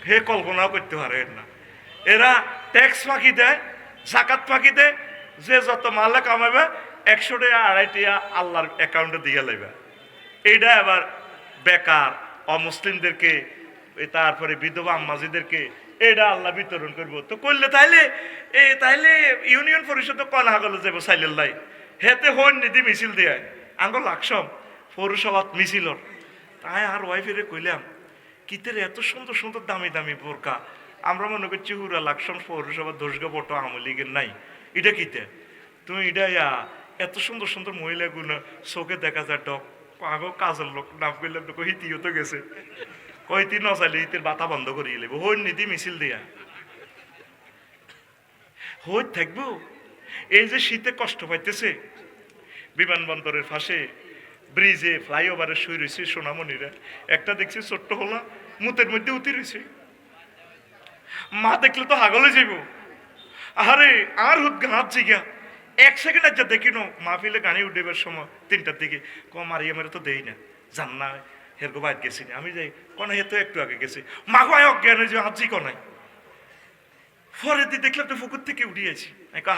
হে কল্পনাও করতে পারেন না। এরা ট্যাক্স ফাঁকি দেয়, জাকাত ফাঁকি দেয়, যে যত মালে কামাবে ১০০ টাকা ২৫০ টাকা আল্লাহর অ্যাকাউন্টে দিয়ে লাইবে। এইটা আবার বেকার অমুসলিমদেরকে, তারপরে বিধবা আম্মাজিদেরকে এটা আল্লাহ বিতরণ করবো। তো করলে তাইলে ইউনিয়ন পরিষদ কনা গেল যাবো সাইলেল্লাই, হেতে হন নিধি মিছিল দিয়ে আঙ্গল লাকসম পৌরসভাত মিছিলর। তাই আর ওয়াইফেরে কইলাম, কিতের এত সুন্দর সুন্দর দামি দামি বোরকা, আমরা মনে করছি হুরা লাকসম পৌরসভা দোষগা বটো আমলিগের নাই, এটা কিতে তুমি এটা এত সুন্দর সুন্দর মহিলাগুলো চোখে দেখা যায় ডক আগো কাজের লোক নাম করলাম তো হিতিও তো গেছে, কইতি নচাইলে হিতের বাতা বন্ধ করিয়ে লেব, হই নীতি মিছিল দিয়া হই থাকবো। এই যে শীতে কষ্ট পাইতেছে, বিমানবন্দরের পাশে ব্রিজে ফ্লাইওভারে শুয়ে রয়েছে সোনামণিরা, একটা দেখছি ছোট্ট হলা মুতের মধ্যে উঠে রয়েছে, মা দেখলে তো হাগলে যাইব। আরে আর হাত জিগা 1 সেকেন্ড যা দেখি নো মাহফিলে গাড়ি উঠেবার সময় 3টার দিকে মারিয়া মেরে তো দেই না, জান না হেরগো বাইর গেছি না, আমি যাই কনে হে তো একটু আগে গেছি, মাগো আয় অজ্ঞান হয়ে যে হাজি কনাই। পরে দিয়ে দেখলাম তো পুকুর থেকে উঠিয়েছি,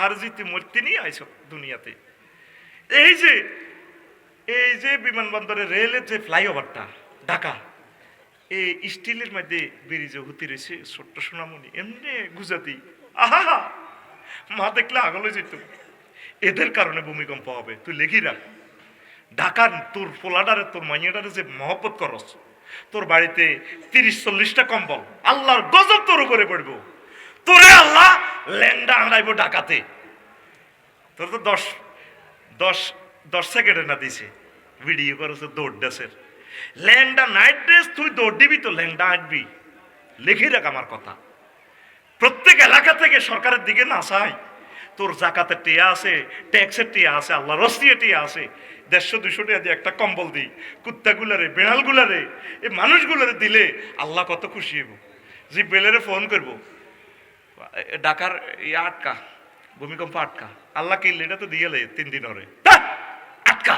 হারজি তুই মরতে নিয়ে আইস দুনিয়াতে। এই যে বিমানবন্দরের রেলের যে ফ্লাইওভারটা ঢাকা, এই স্টিলের মধ্যে ব্রিজে হুতি রয়েছে ছোট্ট সোনামণি, এমনি গুজাতি, আহা মা দেখলে আগলে যেত। এদের কারণে ভূমিকম্প হবে, তুই লেখি রাখ। ঢাকার তোর পোলাডারে তোর মাইয়াডারে যে মহব্বত করস, তোর বাড়িতে 30-40টা কম্বল, আল্লাহর গজব তোর উপরে পড়বো, তোরে আল্লাহ ল্যান্ডা আনাইব ঢাকাতে। তোর তো 10 সেকেন্ডে না দিছে ভিডিও করেছে দৌড় ড্রেসের, ল্যান্ডা নাইট ড্রেস তুই দৌড় দিবি তো ল্যান্ডা আঁটবি, লেখি রাখ আমার কথা। প্রত্যেক এলাকা থেকে সরকারের দিকে না চাই, তোর জাকাতের টিয়া আছে, ট্যাক্সের টিয়া আছে, আল্লাহ রস্তিয়ে টিয়া আছে, 150-200 টাকা দিয়ে একটা কম্বল দিই কুত্তাগুলারে, বেড়ালগুলারে, এই মানুষগুলারে দিলে আল্লাহ কত খুশি হইব। যে বেলেরে ফোন করব, ঢাকার আটকা ভূমিকম্প আটকা, আল্লাহ কি এটা তো দিয়ে 3 দিন হরে আটকা।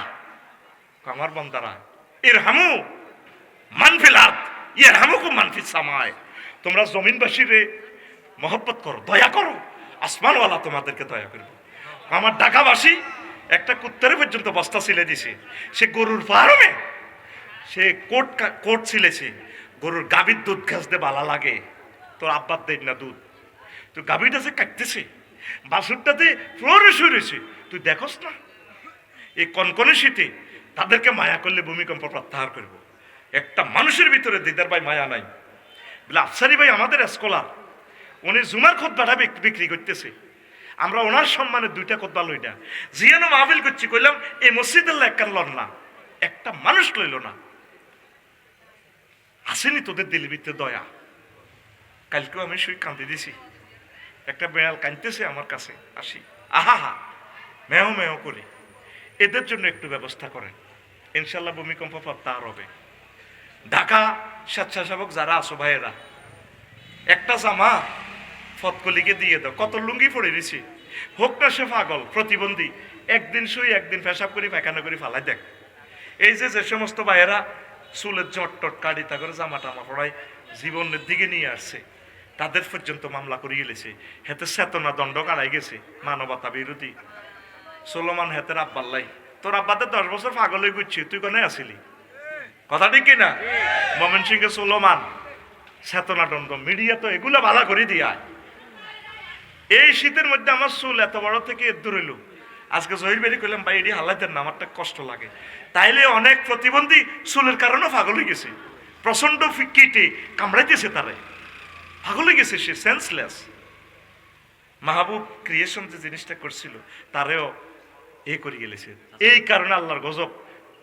আমার বন্দারা ইরহামু মানফিল আরদ ইয়ারহামুকুম মানফিস সামায়, তোমরা জমিনবাসীরে মহব্বত করো, দয়া করো, আসমানওয়ালা তোমাদেরকে দয়া করবে। আমার ঢাকাবাসী একটা কুত্তারে পর্যন্ত বস্তা ছিলে দিছে। সে গরুর ফার্মে সে কোট ছিলেছে। গরুর গাভীর দুধ খাসতে বালা লাগে, তোর আব্বার দেন না দুধ, তো গাভীটা যে কাটতেছে, বাছুরটাতে ফ্লোরে শুয়েছে, তুই দেখোস না? এই কনকনে শীতে তাদেরকে মায়া করলে ভূমিকম্প প্রত্যাহার করব। একটা মানুষের ভিতরে দিদার ভাই মায়া নাই বলে আফসারি ভাই আমাদের স্কলার, উনি জুমার খুতবাটা বিক্রি করতেছে, আমরা ওনার সম্মানে 2টা খুতবা লই না, জিয়ানো মাহফিল করছি, কইলাম এই মসজিদের একখান লন না, একটা মানুষ লইল না। আসেনি তোদের দিলের ভিতরে দয়া? কালকেও আমি শুই কাঁদি দিছি, একটা বেড়াল কাঁদতেছে আমার কাছে, আসি আহা হা মেও মেও করি। এদের জন্য একটু ব্যবস্থা করেন, ইনশাল্লাহ ভূমিকম্প প্রত্যাহার হবে। ঢাকা স্বেচ্ছাসেবক যারা আছো ভাইয়েরা, একটা জামা ফতকলিকে দিয়ে দাও, কত লুঙ্গি পরে দিছি, হোক না সে পাগল প্রতিবন্ধী, একদিন শুই একদিন পেশাব করি পায়খানা করি ফালাই দেখ। এই যে সমস্ত ভাইয়েরা চুলের জটটট কাটিতা করে জামা টামা পড়ায় জীবনের দিকে নিয়ে আসছে, তাদের পর্যন্ত মামলা করিয়ে গেছে, হেতে চেতনা দণ্ড কাড়াই গেছে, মানবতা বিরোধী। সোলোমান হেতের আব্বাল্লাই, তোর আব্বাদের 10 বছর পাগল হয়ে ঘুরছি, তুই কোনে আসিলি? কথা ঠিক কিনা? ময়মন সিংহে সোলোমান চেতনা দণ্ড, মিডিয়া তো এগুলো ভালো করে দিয়া। এই শীতের মধ্যে আমার চুল এত বড় থেকে দূর হইল, আজকে জহির বেরি করলাম ভাই এটি হালাইতেন না, আমারটা কষ্ট লাগে। তাইলে অনেক প্রতিবন্ধী চুলের কারণে পাগল হয়ে গেছে, প্রচন্ড কিটে কামড়াইতেছে, তারে পাগল হয়ে গেছে, সে সেন্সলেস। মাহবুব ক্রিয়েশন যে জিনিসটা করছিল তারেও করে গেলেছে। এই কারণে আল্লাহর গজব,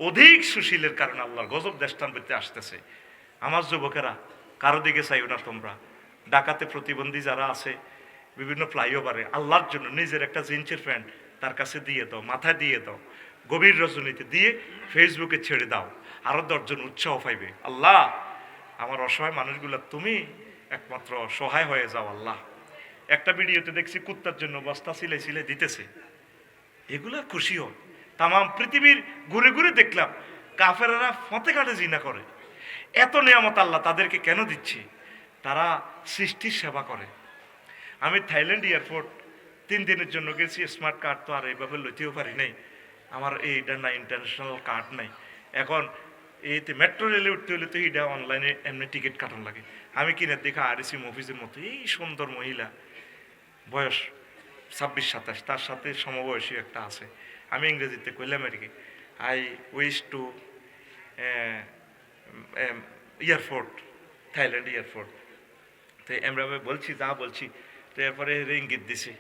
অধিক সুশীলের কারণে আল্লাহর গজব দেশটান পেতে আসতেছে। আমার যুবকেরা, কারো দিকে চাইও না তোমরা, ডাকাতে প্রতিবন্ধী যারা আছে বিভিন্ন ফ্লাইওভারে, আল্লাহর জন্য নিজের একটা জিন্সের প্যান্ট তার কাছে দিয়ে দাও, মাথায় দিয়ে দাও, গভীর রজনীতে দিয়ে ফেসবুকে ছেড়ে দাও, আরো 10 জন উৎসাহ পাইবে। আল্লাহ আমার অসহায় মানুষগুলো তুমি একমাত্র সহায় হয়ে যাও আল্লাহ। একটা ভিডিওতে দেখছি কুত্তার জন্য বস্তা সিলাই সিলাই দিতেছে, এগুলা খুশি হয়। তাম পৃথিবীর ঘুরে ঘুরে দেখলাম কাফেররা ফতে ঘাটে জিনা করে। এত নিয়ামত আল্লাহ তাদেরকে কেন দিচ্ছে? তারা সৃষ্টির সেবা করে। আমি থাইল্যান্ড এয়ারপোর্ট 3 দিনের জন্য গেছি, স্মার্ট কার্ড তো আর এইভাবে লইতেও পারি নাই, আমার এইটা না ইন্টারন্যাশনাল কার্ড নাই। এখন এইতে মেট্রো রেলে উঠতে হলে তো এইটা অনলাইনে এমনি টিকিট কাটান লাগে। আমি কিনে দেখা আরএসি অফিসের মতো এই সুন্দর মহিলা, বয়স 26-27, তার সাথে সমবয়সী একটা আছে। আমি ইংরেজিতে কইলাম আর কি, I wish to airport, Thailand airport. তো আমরা বলছি যা বলছি, তো এরপরে ইঙ্গিত দিছে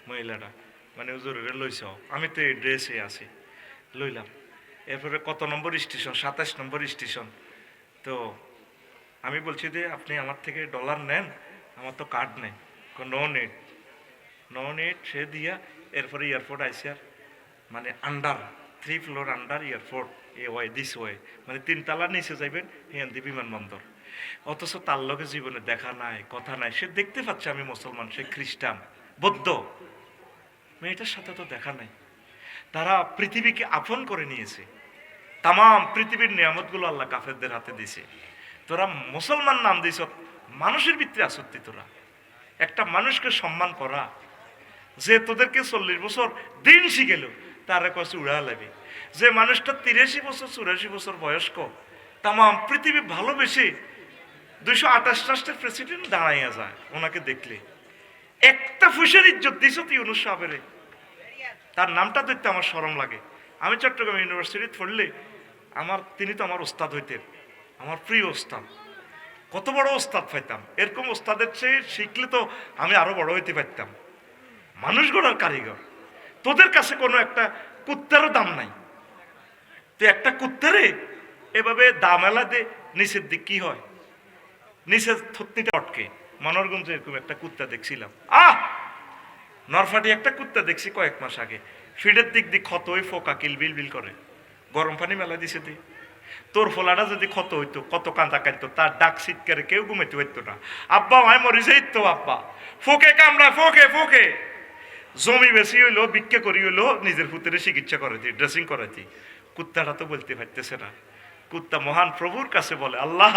মহিলাটা, মানে হুজুর লইছ, আমি তো এই ড্রেসে আছি, লইলাম। এরপরে কত নম্বর স্টেশন? 27 নম্বর স্টেশন। তো আমি বলছি যে আপনি আমার থেকে ডলার নেন, আমার তো কার্ড নেই। No net, no net. সে দিয়া এরপরে এয়ারপোর্ট আইসি, আর মানে under 3 floor under airport, A Y this Y, মানে 3 তলার নিচে যাইবেন হেয়ান্দি বিমানবন্দর। অথচ তার লগে জীবনে দেখা নাই, কথা নাই। সে দেখতে পাচ্ছে আমি মুসলমান, সে খ্রিস্টান, বৌদ্ধ, মেয়েটার সাথে তো দেখা নাই। তারা পৃথিবীকে আপন করে নিয়েছে, তাম পৃথিবীর নিয়ামতগুলো আল্লাহ কাফেরদের হাতে দিছে। তোরা মুসলমান নাম দিছ, মানুষের ভিতরে আসক্তি। তোরা একটা মানুষকে সম্মান করা, যে তোদেরকে 40 বছর দিন শিখেল তারা কাছে উড়া লাগবে। যে মানুষটা 83 বছর 84 বছর বয়স্ক, তাম পৃথিবী ভালোবেসে 228 রাষ্ট্রের প্রেসিডেন্ট দাঁড়াইয়া যায়, ওনাকে দেখলে একটা ফুসের ইজ্জত দিছ তুই ইউনূস সাহেবের, তার নামটা দেখতে আমার শরম লাগে। আমি চট্টগ্রাম ইউনিভার্সিটি পড়লে তিনি তো আমার ওস্তাদ হইতেন, আমার প্রিয় ওস্তাদ। কত বড় ওস্তাদ পাইতাম, এরকম ওস্তাদের চেয়ে শিখলে তো আমি আরো বড় হইতে পারতাম। মানুষ গড়ার কারিগর। তোদের কাছে কোনো একটা কুত্তারও দাম নাই। তুই একটা কুত্তারে এভাবে দামেলা দে, নিচের দিক কি হয়, নিচের থত্তিটা অটকে। মনোরগঞ্জে এরকম একটা কুত্তা দেখছিলাম, নরফাটি একটা কুত্তা দেখছি কয়েক মাস আগে, ফিডের দিক দিয়ে ক্ষত হয়ে ফোকা কিলবিল বিল করে, গরম পানি মেলা দিছে দি। তোর ফোলাটা যদি ক্ষত হইতো, কত কাঁদা কাঁদতো, তার ডাক শীতকারে কেউ ঘুমাইতে হইতো না। আব্বা ভাই মরিছে তো, আব্বা ফোকে কামড়া, ফোকে ফোকে। জমি বেশি হইলো, ভিক্ষা করি হইলো, নিজের পুত্রের চিকিৎসা করাইতি, ড্রেসিং করাইতি। কুত্তাটা তো বলতে পারতেছে না। কুত্তা মহান প্রভুর কাছে বলে, আল্লাহ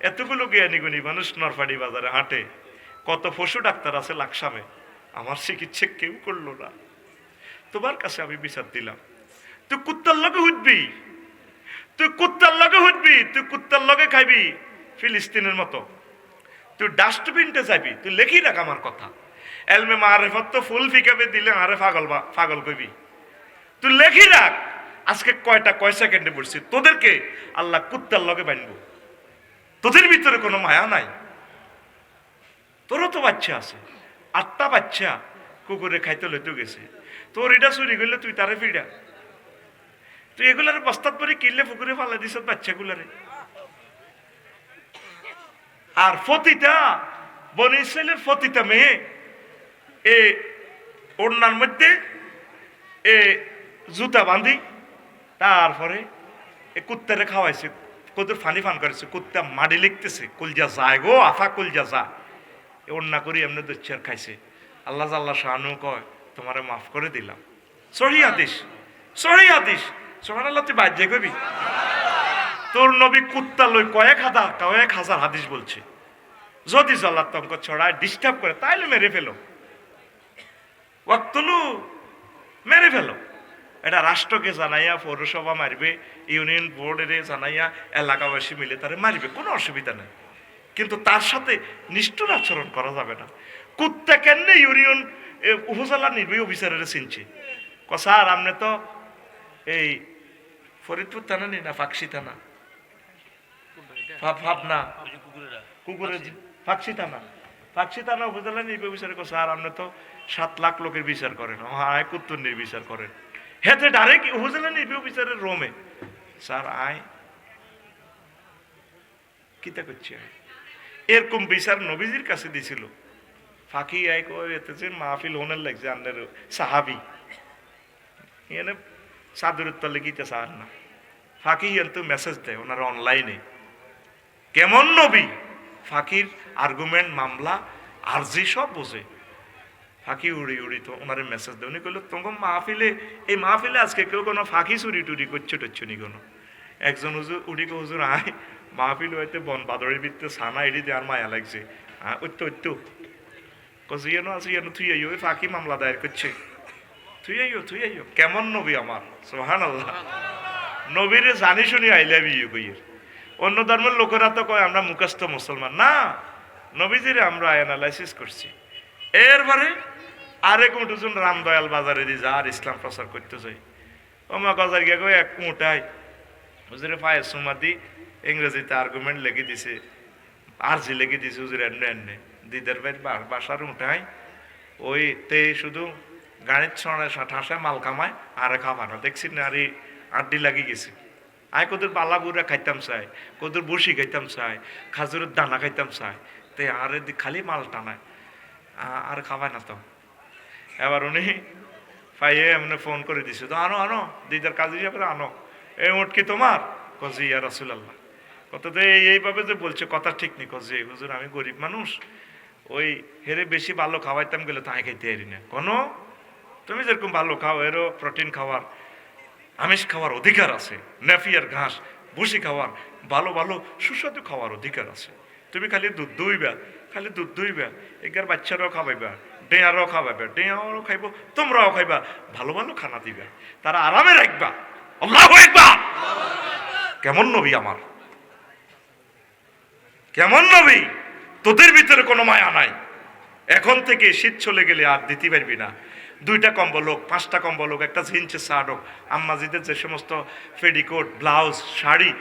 এতগুলো জ্ঞানী গুণী মানুষ নরফাড়ি বাজারে হাঁটে, কত পশু ডাক্তার আছে লাকসামে, আমার চিকিৎসা কেউ করলো না। তোমার কাছে আমি বিচার দিলাম। তুই কুত্তার লগে উঠবি, তুই কুত্তার লগে উঠবি, তুই কুত্তার লগে খাইবি ফিলিস্তিনের মতো, তুই ডাস্টবিনটা যাবি, তুই লেখি রাখ আমার কথা। এলমে মারেফত তো ফুল ফিকাবে দিলে আরে পাগল কইবি, তুই লেখি রাখ। আজকে কয় সেকেন্ডে পড়ছি, তোদেরকে আল্লাহ কুত্তার লগে বানবো। তোদের ভিতরে কোনো মায়া নাই। তোরও তো বাচ্চা আছে, 8টা বাচ্চা কুকুরে খাইতে লইতে গেছে, তোর এটা চুরি করলে তুই তারে ফিরা, তুই এগুলার বস্তাত পরে কিনলে পুকুরে ফালা দিস বাচ্চাগুলারে। আর ফতিতা বনি ইসরাইলের ফতিতা মেয়ে এ ওড়নার মধ্যে এ জুতা বাঁধি, তারপরে এ কুত্তারে খাওয়াইছে, কত ফানি ফান করেছে, কুত্তা মাটি লিখতেছে, কুলজা যায় গো আফা কুলজা যা, ওড়না করি এমনি দুচ্ছার খাইছে। আল্লাহ শাহানু কয় তোমারে মাফ করে দিলাম। সহি হাদিস, সহি হাদিস। সুবহানাল্লাহ, তুই বাজ্যে কবি তোর নবী কুত্তা লই কয়েক হাজার হাদিস বলছে। যদি জলাতঙ্ক ছড়ায় ডিস্টার্ব করে তাইলে মেরে ফেলো, ওয়াক্তুলু মেরে ফেলো। এটা রাষ্ট্রকে জানাইয়া, পৌরসভা মারবে, ইউনিয়ন বোর্ডের জানাইয়া, এলাকাবাসী মিলে তারে মারবে, কোনো অসুবিধা নেই। কিন্তু তার সাথে নিষ্ঠুর আচরণ করা যাবে না। কুত্তা কেন ইউনিয়ন উপজেলা নির্বাহী অফিসারের চিনছে, স্যার আপনি তো এই ফরিদপুর থানা নি না ফাঁকশি থানা, ভাবনা কুকুরের ফাঁকশি থানা উপজেলা নির্বাহী অফিসারে স্যার আপনি তো 7 লাখ লোকের বিচার করেন, হ্যাঁ কুত্তুর নির্বিচার করেন। হেতে ডাইরেক্ট উপজেলা নির্বাহী অফিসারের রোমে, স্যার আয় কিতা করছি। এরকম বিচার নবীজির কাছে দিছিল। ফাঁকি আয় কইতেছে মাহফিল হোনের লাগছে, আন্নের সাহাবি এনে চাদরের তলে গিতে চান না, ফাঁকি তো মেসেজ দেয় ওনারা অনলাইনে। কেমন নবী, ফাঁকির আর্গুমেন্ট, মামলা আরজি সব বোঝে। ফাঁকি উড়ি তো ওনারে মেসেজ দেয়। উনি কইল তোমার মাহফিলে, এই মাহফিলে আজকে কেউ কোনো ফাঁকি চুরি টুরি করছে টচ্ছে নি কোনো। একজন হুজুর উড়ি হুজুর আয় মাহফিল হইতে বন বাদরের ভিতরে সানা এড়ি দেওয়ার মায়া লাগছে, হ্যাঁ ওইতো কজিয়ানো আছে ইয়ানো তুই আইও, ওই ফাঁকি মামলা দায়ের করছে, তুই আইও। কেমন নবী আমার, সুবহানাল্লাহ। নবীরে জানি শুনি আই লাভ ইউ কইয়ের। অন্য ধর্মের লোকেরা তো কয় আমরা মুখস্থ মুসলমান, না, নবীজিরে আমরা অ্যানালাইসিস করছি। এরপরে আরেক উঠুজন রামদয়াল বাজারে দিয়ে যা আর ইসলাম প্রচার করতে যাই, ওমা গজার গিয়ে কই এক মুঠাই হুজুরে পায়ে সুমা দি ইংরেজিতে আর্গুমেন্ট লেগে দিছে, আরজি লেগে দিছে, হুজুর এনে দিদের ভাই বাসার উঠাই ওই তে শুধু গাড়ির ছড়ায় ঠাসায় মাল কামায় আর খাবার না, দেখছি না আরে আড্ডি লাগি গেছে। আয় কদুর বালা বুড়া খাইতাম চাই, কদুর বসি খাইতাম চাই, খাজুরের দানা খাইতাম চাই, তে আর খালি মাল টানায় আর খাবায় না তো। এবার উনি পাইয়ে এমনি ফোন করে দিছে, তো আনো দিদার কাজ হিসাবে আনো, এই উঠ কি তোমার? কজি ইয়া রাসূলুল্লাহ। কত তো এইভাবে যে বলছে কথা ঠিক নেই। কজি হুজুর আমি গরিব মানুষ, ওই হেরে বেশি ভালো খাওয়াইতাম গেলে তাই খাইতে পারি না। কোনো তুমি যেরকম ভালো খাও, এরও প্রোটিন খাওয়ার, আমিষ খাওয়ার অধিকার আছে, নেফিয়ার ঘাস ভুসি খাওয়ার, ভালো ভালো সুস্বাদু খাওয়ার অধিকার আছে। তুমি খালি দুধ দুইবা, এগার বাচ্চারাও খাওয়াইবা, ডেয়ারও খাওয়াইবা, ডেয়ারও খাইব, তোমরাও খাইবা, ভালো ভালো খানা দিবা, তারা আরামে রাখবা। আল্লাহু আকবার। কেমন নবী আমার, কেমন নবী। তোদের ভিতরে কোনো মায়া নাই। এখন থেকে শীত চলে গেলে আর দিতে পারবি না। 2টা কম্বল হোক, 5টা কম্বল হোক, একটা জিন্সের শার্ট হোক, আম্মাজিদের যে সমস্ত পেডিকোট, ব্লাউজ, শাড়ি,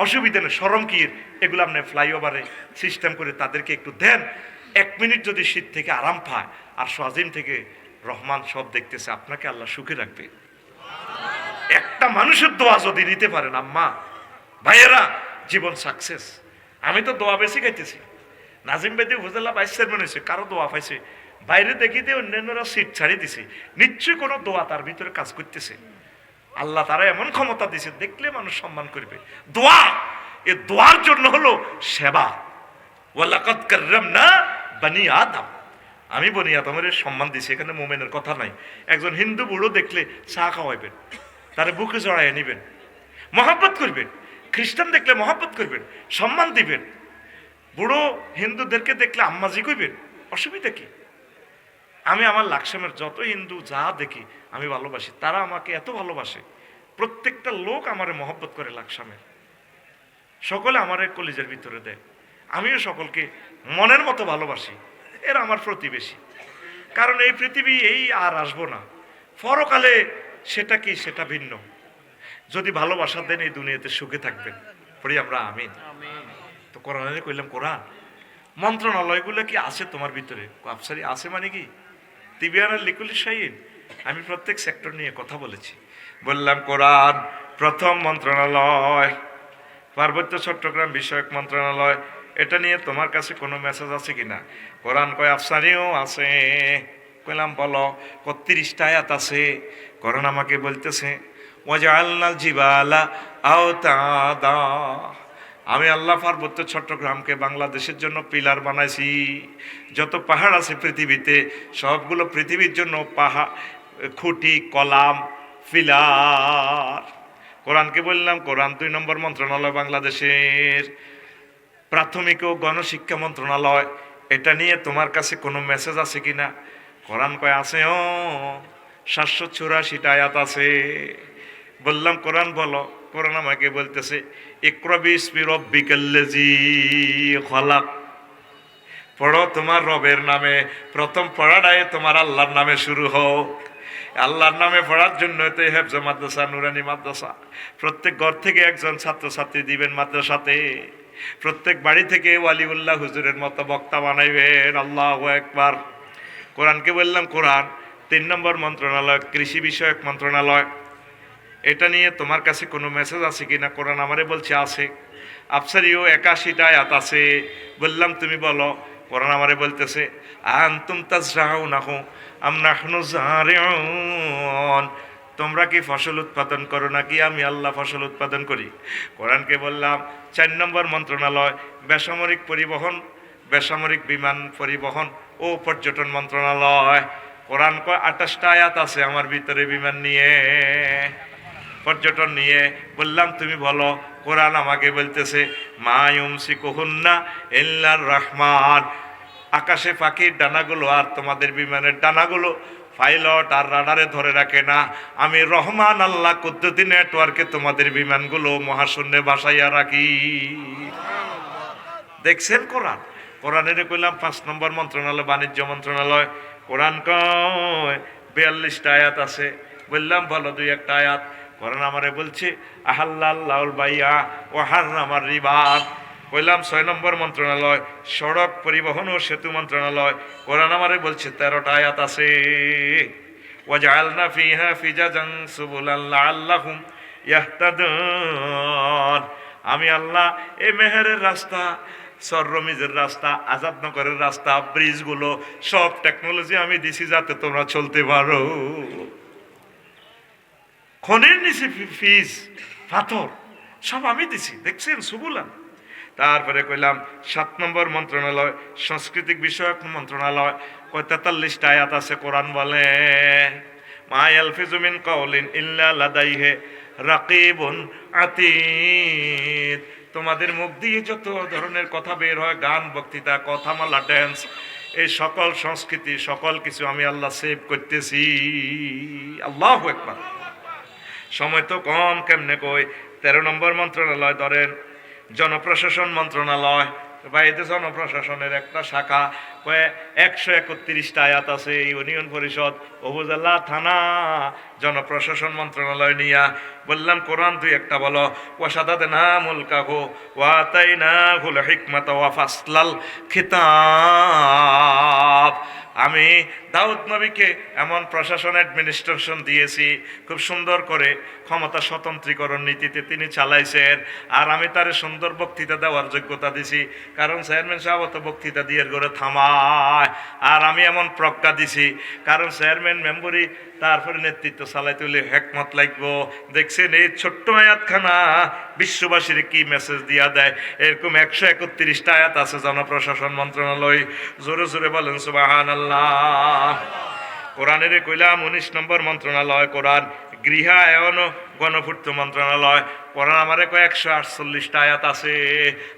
অসুবিধা নেই, শরম কি, এগুলো আপনি ফ্লাইওভারে সিস্টেম করে তাদেরকে একটু দেন। 1 মিনিট যদি শীত থেকে আরাম পায়, আর সাজিম থেকে রহমান সব দেখতেছে, আপনাকে আল্লাহ সুখে রাখবে। একটা মানুষের দোয়া যদি নিতে পারেন আম্মা ভাইয়েরা, জীবন সাকসেস। আমি তো দোয়া বেশি খাইতেছি। নাজিম বেদি উপজেলা ভাইস চেয়ারম্যান হয়েছে, কারো দোয়া পাইছে, বাইরে দেখিতে অন্যান্যরা সিট ছাড়িয়ে দিছে, নিশ্চয়ই কোনো দোয়া তার ভিতরে কাজ করতেছে। আল্লাহ তারা এমন ক্ষমতা দিছে, দেখলে মানুষ সম্মান করবে। দোয়া, এ দোয়ার জন্য হলো সেবা। ওয়ালাকাদ কাররামনা বনি আদম, আমি বনি আদমের সম্মান দিছি, এখানে মোমেনের কথা নাই। একজন হিন্দু বুড়ো দেখলে চা খাওয়াইবেন, তারে বুকে জড়াইয়া নিবেন, মহব্বত করবেন। খ্রিস্টান দেখলে মহব্বত করবেন, সম্মান দিবেন। বুড়ো হিন্দুদেরকে দেখলে আম্মাজি কইবেন, অসুবিধা কি? আমি আমার লাকসামের যত হিন্দু যা দেখি আমি ভালোবাসি, তারা আমাকে এত ভালোবাসে, প্রত্যেকটা লোক আমারে মহব্বত করে লাকসামের, সকলে আমার কলিজার ভিতরে দেয়, আমিও সকলকে মনের মতো ভালোবাসি। এরা আমার প্রতিবেশী, কারণ এই পৃথিবী এই আর আসবো না, পরকালে সেটা কি সেটা ভিন্ন। যদি ভালোবাসা দেন এই দুনিয়াতে সুখে থাকবেন, পড়ি আমরা আমিন। তো কোরআনে কইলাম কোরআন মন্ত্রণালয়গুলো কি আছে তোমার ভিতরে? আফসারি আছে মানে কি তিবিয়ানের লিকুলি শাহিন। আমি প্রত্যেক সেক্টর নিয়ে কথা বলেছি, বললাম কোরআন প্রথম মন্ত্রণালয় পার্বত্য চট্টগ্রাম বিষয়ক মন্ত্রণালয়, এটা নিয়ে তোমার কাছে কোনো মেসেজ আছে কিনা? কোরআন কয় আফসারিও আছে। কইলাম বলো, ৩১টা আয়াত আছে। কোরআন আমাকে বলতেছে ওয়াজআলনাল জিবালা আওতাদা, আমি আল্লাহ পার্বত্য চট্টগ্রামকে বাংলাদেশের জন্য পিলার বানাইছি। যত পাহাড় আছে পৃথিবীতে সবগুলো পৃথিবীর জন্য পাহাড়, খুঁটি, কলাম, পিলার। কোরআনকে বললাম কোরআন ২ নম্বর মন্ত্রণালয় বাংলাদেশের প্রাথমিক ও গণশিক্ষা মন্ত্রণালয়, এটা নিয়ে তোমার কাছে কোনো মেসেজ আছে কিনা? কোরআন কয় আছে, ৭৮৪টা আয়াত আছে। বললাম কোরআন বলো। কোরআন আমাকে বলতেছে ইকরা বিসমি রাব্বিকাল্লাযী খলাক, পড়ো তোমার রবের নামে। প্রথম পড়াটাই তোমার আল্লাহর নামে শুরু হোক। আল্লাহর নামে পড়ার জন্য তো হেফজ মাদ্রাসা, নুরানি মাদ্রাসা, প্রত্যেক ঘর থেকে একজন ছাত্রছাত্রী দিবেন মাদ্রাসাতে, প্রত্যেক বাড়ি থেকে ওয়ালিউল্লাহ হুজুরের মতো বক্তা বানাইবেন। আল্লাহু আকবার। কোরআনকে বললাম কোরআন ৩ নম্বর মন্ত্রণালয় কৃষি বিষয়ক মন্ত্রণালয়, এটা নিয়ে তোমার কাছে কোনো মেসেজ আছে কিনা? কোরআন আমারে বলছে আছে। আফসারিও ৮১টা আয়াত আছে। বললাম তুমি বলো। কোরআন আমারে বলতেছে আনতুম তাজরাউনাহু আম নাহনু যারিউন, তোমরা কি ফসল উৎপাদন করো নাকি আমি আল্লাহ ফসল উৎপাদন করি? কোরআনকে বললাম ৪ নম্বর মন্ত্রণালয় বেসামরিক পরিবহন, বেসামরিক বিমান পরিবহন ও পর্যটন মন্ত্রণালয়। কোরআন কয় ২৮টা আয়াত আছে আমার ভিতরে বিমান নিয়ে, পর্যটন নিয়ে। বললাম তুমি বলো। কোরআন আমাকে বলতেছে মা ইউমসিকুহুন্না ইল্লার রহমান, আকাশে পাখির ডানাগুলো আর তোমাদের বিমানের ডানাগুলো পাইলট আর রাডারে ধরে রাখে না, আমি রহমান আল্লাহ কুদ্দুতি নেটওয়ার্কে তোমাদের বিমানগুলো মহাশূন্যে বাসাইয়া রাখি। দেখছেন কোরআন? কোরআনের কইলাম ৫ নম্বর মন্ত্রণালয় বাণিজ্য মন্ত্রণালয়। কোরআন কয় ৪২টা আয়াত আছে। বললাম বলো ২-১টা আয়াত। কোরআন আমারে বলছে আহাল্লাল্লাহুল বাইয়া ওয়া হাররামার রিবা। কইলাম ৬ নম্বর মন্ত্রণালয় সড়ক পরিবহন ও সেতু মন্ত্রণালয়। কোরআন আমারে বলছে ১৩টা আয়াত আছে। ওয়াজআলনা ফিহা ফিজাজান সুবুলান লাআল্লাহুম ইয়াহতাদুন, আমি আল্লাহ এই মেহেরের রাস্তা, সররমিজের রাস্তা, আজাদনগরের রাস্তা, ব্রিজগুলো সব টেকনোলজি আমি দিছি যাতে তোমরা চলতে পারো। খনির নিচে ফিজ, পাথর সব আমি দিছি, দেখছেন সুবুলান। তারপরে কইলাম ৭ নম্বর মন্ত্রণালয় সাংস্কৃতিক বিষয়ক মন্ত্রণালয়, ৪৩টা আয়াত আছে। কোরআন বলে মা ইয়ালফিজু মিন কাউলিন ইল্লা লাদাইহি রাকিবুন আতীদ, তোমাদের মুখ দিয়ে যত ধরনের কথা বের হয়, গান, বক্তৃতা, কথামালা, ড্যান্স, এই সকল সংস্কৃতি সকল কিছু আমি আল্লাহ সেভ করতেছি। আল্লাহু আকবার। সময় তো কম, কেমনে কই। ১৩ নম্বর মন্ত্রণালয় ধরেন জনপ্রশাসন মন্ত্রণালয়, বা এতে জনপ্রশাসনের একটা শাখা, ১৩১টা আয়াত আছে। ইউনিয়ন পরিষদ, উপজেলা, থানা, জনপ্রশাসন মন্ত্রণালয় নিয়া। বললাম কোরআন ২-১টা বলো। ওয়াশাদাদনা মুলকাহু ওয়া আতাইনাহুল হিকমাতা ওয়া ফাসলাল খিতাব, আমি দাউদ নবীকে এমন প্রশাসন অ্যাডমিনিস্ট্রেশন দিয়েছি, খুব সুন্দর করে ক্ষমতা স্বতন্ত্রীকরণ নীতিতে তিনি চালাইছেন। আর আমি তার সুন্দর বক্তৃতা দেওয়ার যোগ্যতা দিছি, কারণ চেয়ারম্যান সাহেব অত বক্তৃতা দিয়ে করে থামায়। আর আমি এমন প্রজ্ঞা দিছি, কারণ চেয়ারম্যান মেম্বরই তারপরে নেতৃত্ব চালাই তুলে হেকমত লাগবো। দেখছেন এই ছোট্ট আয়াতখানা বিশ্ববাসীর কি মেসেজ দিয়া দেয়। এরকম ১৩১টা আয়াত আছে জনপ্রশাসন মন্ত্রণালয়। জোরে জোরে বলেন সুবহানাল্লাহ। কোরআনের কইলাম ১৯ নম্বর মন্ত্রণালয় কোরআন গৃহায়ন গণপূর্ত মন্ত্রণালয় পড়ান আমারে 148টা আয়াত আছে,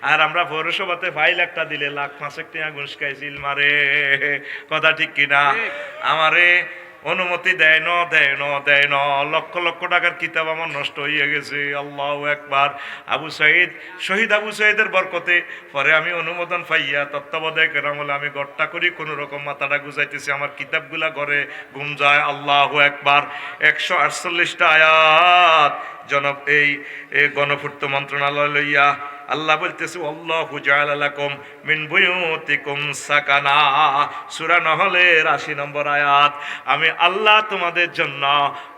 আর আমরা পৌরসভাতে ফাইল একটা দিলে লাখ 5 টাকা ঘুষ খাইছিল মারে। কথা ঠিক কিনা? আমারে অনুমতি দেয় ন, লক্ষ লক্ষ টাকার কিতাব আমার নষ্ট হয়ে গেছে। আল্লাহু আকবার। আবু সাইদ, শহীদ আবু সাইদের বরকতে পরে আমি অনুমোদন পাইয়া তত্ত্বাবধায়ক কেরাম হলে আমি গড়টা করি, কোনো রকম মাথাটা গুজাইতেছি, আমার কিতাবগুলা ঘরে ঘুম যায়। আল্লাহু আকবার। 148টা আয়াত জনব এই গণপূর্ত মন্ত্রণালয় লইয়া আল্লাহ বলতেছে আল্লাহু জাআলা লাকুম মিন বুয়ুতিকুম সাকানা। সূরা নহলের 80 নম্বর আয়াত। আমি আল্লাহ তোমাদের জন্য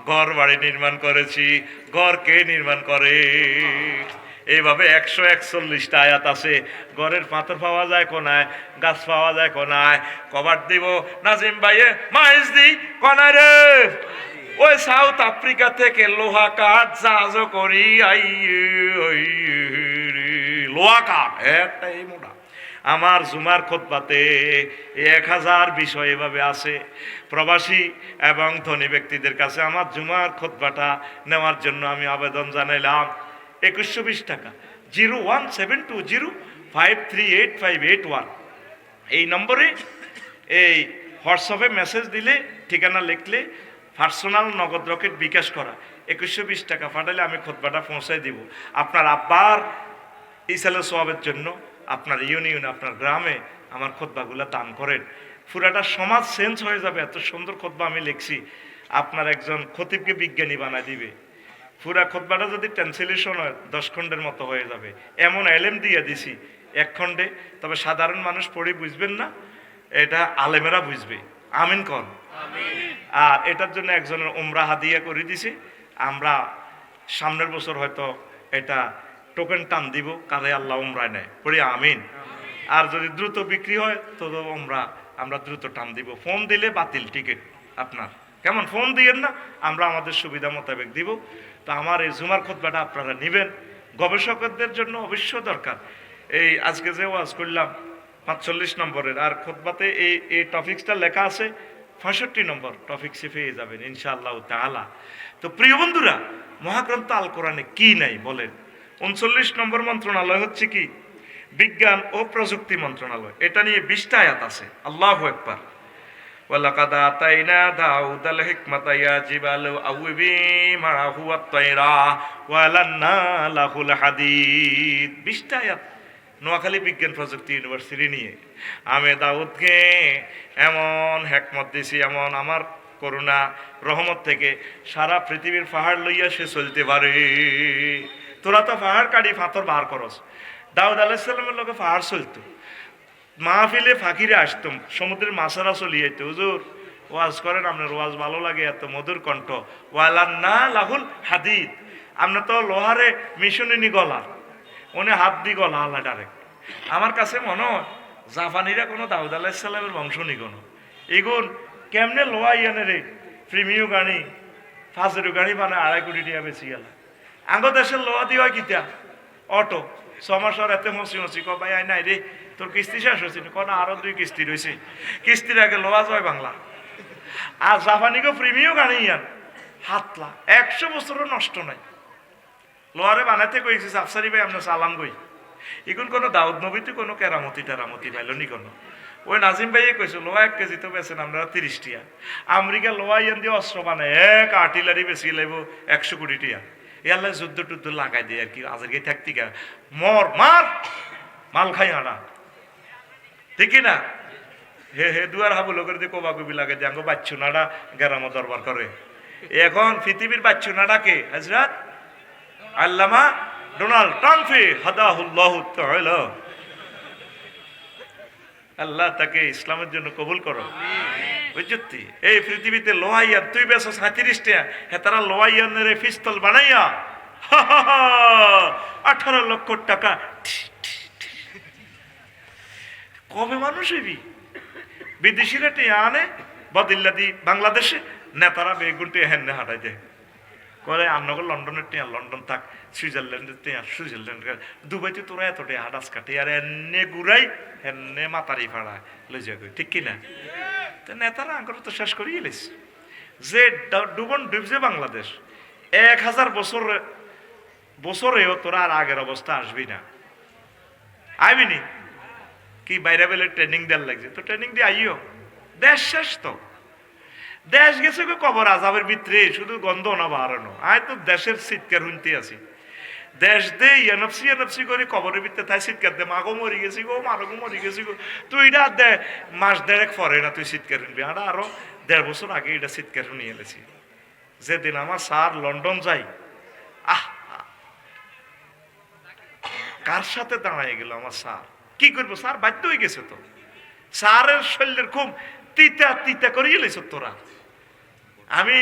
ঘর বাড়ি নির্মাণ করেছি। ঘর কে নির্মাণ করে? এইভাবে 141টা আয়াত আছে। ঘরের পাথর পাওয়া যায় কোনায়, গাছ পাওয়া যায় কোনায়। কভার দিব নাজিম ভাইয়ে মাইজ দি কোনায় রে, ওই সাউথ আফ্রিকা থেকে লোহা কাঠ জাহাজও করি আই, লোহা কাঠ একটা এই মোটা। আমার জুমার খুতবাতে 1000 বিষয় এভাবে আছে। প্রবাসী এবং ধনী ব্যক্তিদের কাছে আমার জুমার খুতবাটা নেওয়ার জন্য আমি আবেদন জানাইলাম। 2120 টাকা, 01720538581 এই নম্বরে এই হোয়াটসঅ্যাপে মেসেজ দিলে, ঠিকানা লিখলে, পার্সোনাল নগদ রকেট বিকাশ করা 2120 টাকা পাঠালে আমি খুতবাটা পৌঁছাই দিব। আপনার আব্বার ইসালে সোয়াবের জন্য আপনার ইউনিয়নে, আপনার গ্রামে আমার খুতবাগুলো দান করেন। পুরাটা সমাজ চেঞ্জ হয়ে যাবে। এত সুন্দর খুতবা আমি লিখছি, আপনার একজন খতিবকে বিজ্ঞানী বানাই দিবে। পুরা খুতবাটা যদি ট্রান্সলেশন হয় 10 খণ্ডের মতো হয়ে যাবে। এমন এলেম দিয়ে দিছি 1 খণ্ডে, তবে সাধারণ মানুষ পড়ে বুঝবেন না, এটা আলেমেরা বুঝবে। আমিন কর। আর এটার জন্য একজনের উমরা হাদিয়া করে দিছি। আমরা সামনের বছর হয়তো এটা টোকেন টান দিব, কারে আল্লাহ উমরায় নেয়, পড়ি আমিন। আর যদি দ্রুত বিক্রি হয় তো আমরা দ্রুত টান দিব। ফোন দিলে বাতিল টিকিট আপনার, কেমন? ফোন দিয়েন না, আমরা আমাদের সুবিধা মোতাবেক দিব। তো আমার এই জুমার খুতবাটা আপনারা নেবেন, গবেষকদের জন্য অবশ্য দরকার। এই আজকে যে ওয়াজ করলাম 45 নম্বরের, আর খুতবাতে এই টপিক্সটা লেখা আছে 65 নম্বর টপিক্সে পেয়ে যাবেন ইনশাআল্লাহ তাআলা। তো প্রিয় বন্ধুরা, মহাগ্রন্থ আল কোরআনে কি নাই বলেন? 39 নম্বর মন্ত্রণালয় হচ্ছে কি? বিজ্ঞান ও প্রযুক্তি মন্ত্রণালয়। এটা নিয়ে 20টা আয়াত আছে। আল্লাহু আকবার। ওয়ালাকাদ আতাইনা দাউদাল হিকমাতা ইয়া জিবালু আউবি মাহু আত-তায়রা ওয়ালান্না লাহুল হাদিদ। 20টা আয়াত নোয়াখালী বিজ্ঞান প্রযুক্তি ইউনিভার্সিটি নিয়ে। আমি দাউদকে এমন হিকমত দিছি, এমন আমার করুণা রহমত থেকে সারা পৃথিবীর পাহাড় লইয়া সে চলতে পারে। তোরা তো পাহাড় কাটি পাথর বার করস। দাউদ আলাইহিস সালামের লোকে পাহাড় চলতো। মাহফিলে ফাঁকিরে আসতাম, সমুদ্রের মাছেরা চলিয়ে যেত। হুজুর ওয়াজ করেন, আপনার ওয়াজ ভালো লাগে, এত মধুর কণ্ঠ। ওয়ালান্না লাহুল হাদিদ। আপনার তো লোহারে মিশনিনি গলা, উনি হাত দি গলা আল্লাহ ডাইরেক্ট। আমার কাছে মনে হয় জাপানিরা কোনো দাউদ আলাইহিস সালামের বংশ নি কোনো। এগুন কেমনে লোহা ইয়ানে রে, প্রিমিয় গাড়ি, ফাজেরু গাড়ি বানায় 2.5 কোটি টাকা বেশি গেল। আঙ্গ দেশের লোহা দিয়ে হয় কিতা অটো 6 মাস আর এতে মসি ক ভাই নাই রে, তোর কিস্তি শেষ হয়েছে না? আরো 2 কিস্তি রয়েছে, কিস্তির আগে লোহা যায় বাংলা। আর জাপানিকে প্রিমিয় গাড়ি ইয়ান হাতলা 100 বছরও নষ্ট নাই। লোহারে বানাইতে কইছি আফসারি ভাই আমরা সালাম কই। এখন কোনো দাউদ নবীতে কোনো কেরামতি টেরামতি পাইল নি কোনো। ওই নাজিম ভাইয়ে কইছে লোহা 1 কেজি তো বেছেন আপনারা 30 টাকা। আমেরিকা লোহা ইয়ান দিয়ে অস্ত্র বানায়, এক আর্টিলারি বেশি লাগব 100 কোটি টাকা। এল্লা যুদ্ধ টুদ্ধ লাগাই দেয় আর কি। আজকে থাকতি গা মর মার মাল খাই আনা, ঠিক না? হে দুয়ার হাবু লোকের দিয়ে কোবা কবি লাগে দিয়ে বাচ্চু নাড়া গেরামো দরবার করে। এখন পৃথিবীর বাচ্চু নাড়াকে হযরত আল্লামা ডোনাল্ড ট্রাম্পে হাদাহুল্লাহু তাআলা, আল্লাহ তাকে ইসলামের জন্য কবুল করো। বুঝতি? এই পৃথিবীতে লোহাইয়া তুই বেশ 37 টাকা, হ্যাঁ তারা লোহাইয়ানের পিস্তল বানাইয়া 18 লক্ষ টাকা। কবে মানুষ হইবি? বিদেশিরা টিয়া আনে বদিল্লাদি বাংলাদেশে, নেতারা বেগুনটি হেন্নে হাঁটাই দেয় করে। আন্নগর লন্ডনের টিয়া লন্ডন থাক, সুইজারল্যান্ডের টিয়া সুইজারল্যান্ড, দুবাইতে তোরা এত টিয়া হাটাস কাটে আর এনে ঘুরাই এনে মাতারি ফাড়ায় লই যা, ঠিক কিনা? তো নেতারা আঙ্কর তো শেষ করিয়ে এলিস। যে ডুবন ডুবছে বাংলাদেশ, 1000 বছরেও তোরা আর আগের অবস্থা আসবি না, আইবিনি। কি বাইরে বেলে ট্রেনিং দেওয়ার লাগছে, তো ট্রেনিং দিয়ে আইও। দেশ শেষ তো, দেশ গেছে কবর আজাবের ভিতরে, শুধু গন্ধ না বাড়ানো। আয় তো দেশের চিৎকার শুনতে আছি, দেশ দে এনএফসি করে কবরের ভিতরে তাই চিৎকার দে, মাগো মরি গেছি গো, মারগো মরি গেছি গো। তুই এটা দে মাস দেড়েক পরে না তুই চিৎকার শুনবি। আমরা আরো 1.5 বছর আগে এটা চিৎকার শুনিয়ে এলেছি। যেদিন আমার স্যার লন্ডন যাই, আহ কার সাথে দাঁড়ায় গেল আমার স্যার। কি করবো, স্যার বাধ্য হয়ে গেছে তো। স্যারের শরীরের খুব তিতা তিতা করিয়ে লেছ তোরা। আমি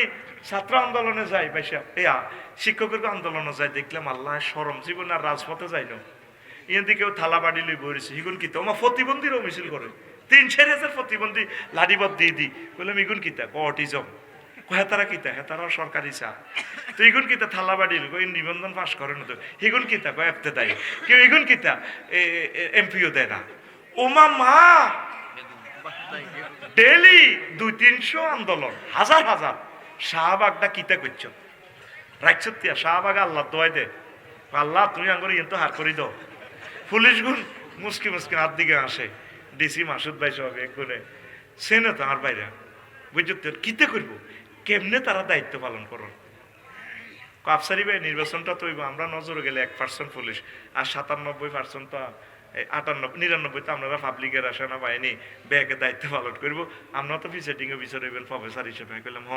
ছাত্র আন্দোলনে যাই, শিক্ষকের আন্দোলনে যাই, দেখলাম আল্লাহ শরম, জীবন আর রাজপথে যাই না। এদিকে কেউ থালা বাড়ি লই বইছে, হিগুন কিতা আমার প্রতিবন্ধীরও মিছিল করে, 3-4 প্রতিবন্ধী লাঠিবদ্ধ দিয়ে দিই। বললাম ইগুন কিতা, অটিজম। হেতারা কিতা, হেতারা সরকারি চা। তো ইগুন কিতা থালা বাড়ি লই, নিবন্ধন পাস করে না তো। হিগুন কিতা এফতে দেয় কেউ, ইগুন কিতা এমপিও দেয় না। ওমা মা, ডেলি 200-300 আন্দোলন, হাজার হাজার। শাহবাগটা কিতা করছ রাখছতিয়া, শাহবাগ আল্লাহ দোয়াই দে, আল্লাহ তুমি আঙ্গুর ইয়ে তো হার করি দাও। পুলিশ গুণ মুসকি মুসকি হাত দিকে আসে, ডিসি মাসুদ ভাই সব একগুণে সেনে তো আমার বাইরে বুঝতে কিতে করব, কেমনে তারা দায়িত্ব পালন করো। আফসারি ভাই নির্বাচনটা তো আমরা নজরে গেলে 1% পুলিশ, আর 97% তো 98-99 তো আপনারা পাবলিকের সেনা বাহিনী ব্যাগে দায়িত্ব পালন করবো। আমরা তো প্রিসাইডিং অফিসার হইবেন প্রফেসর হিসেবে কইলাম হ,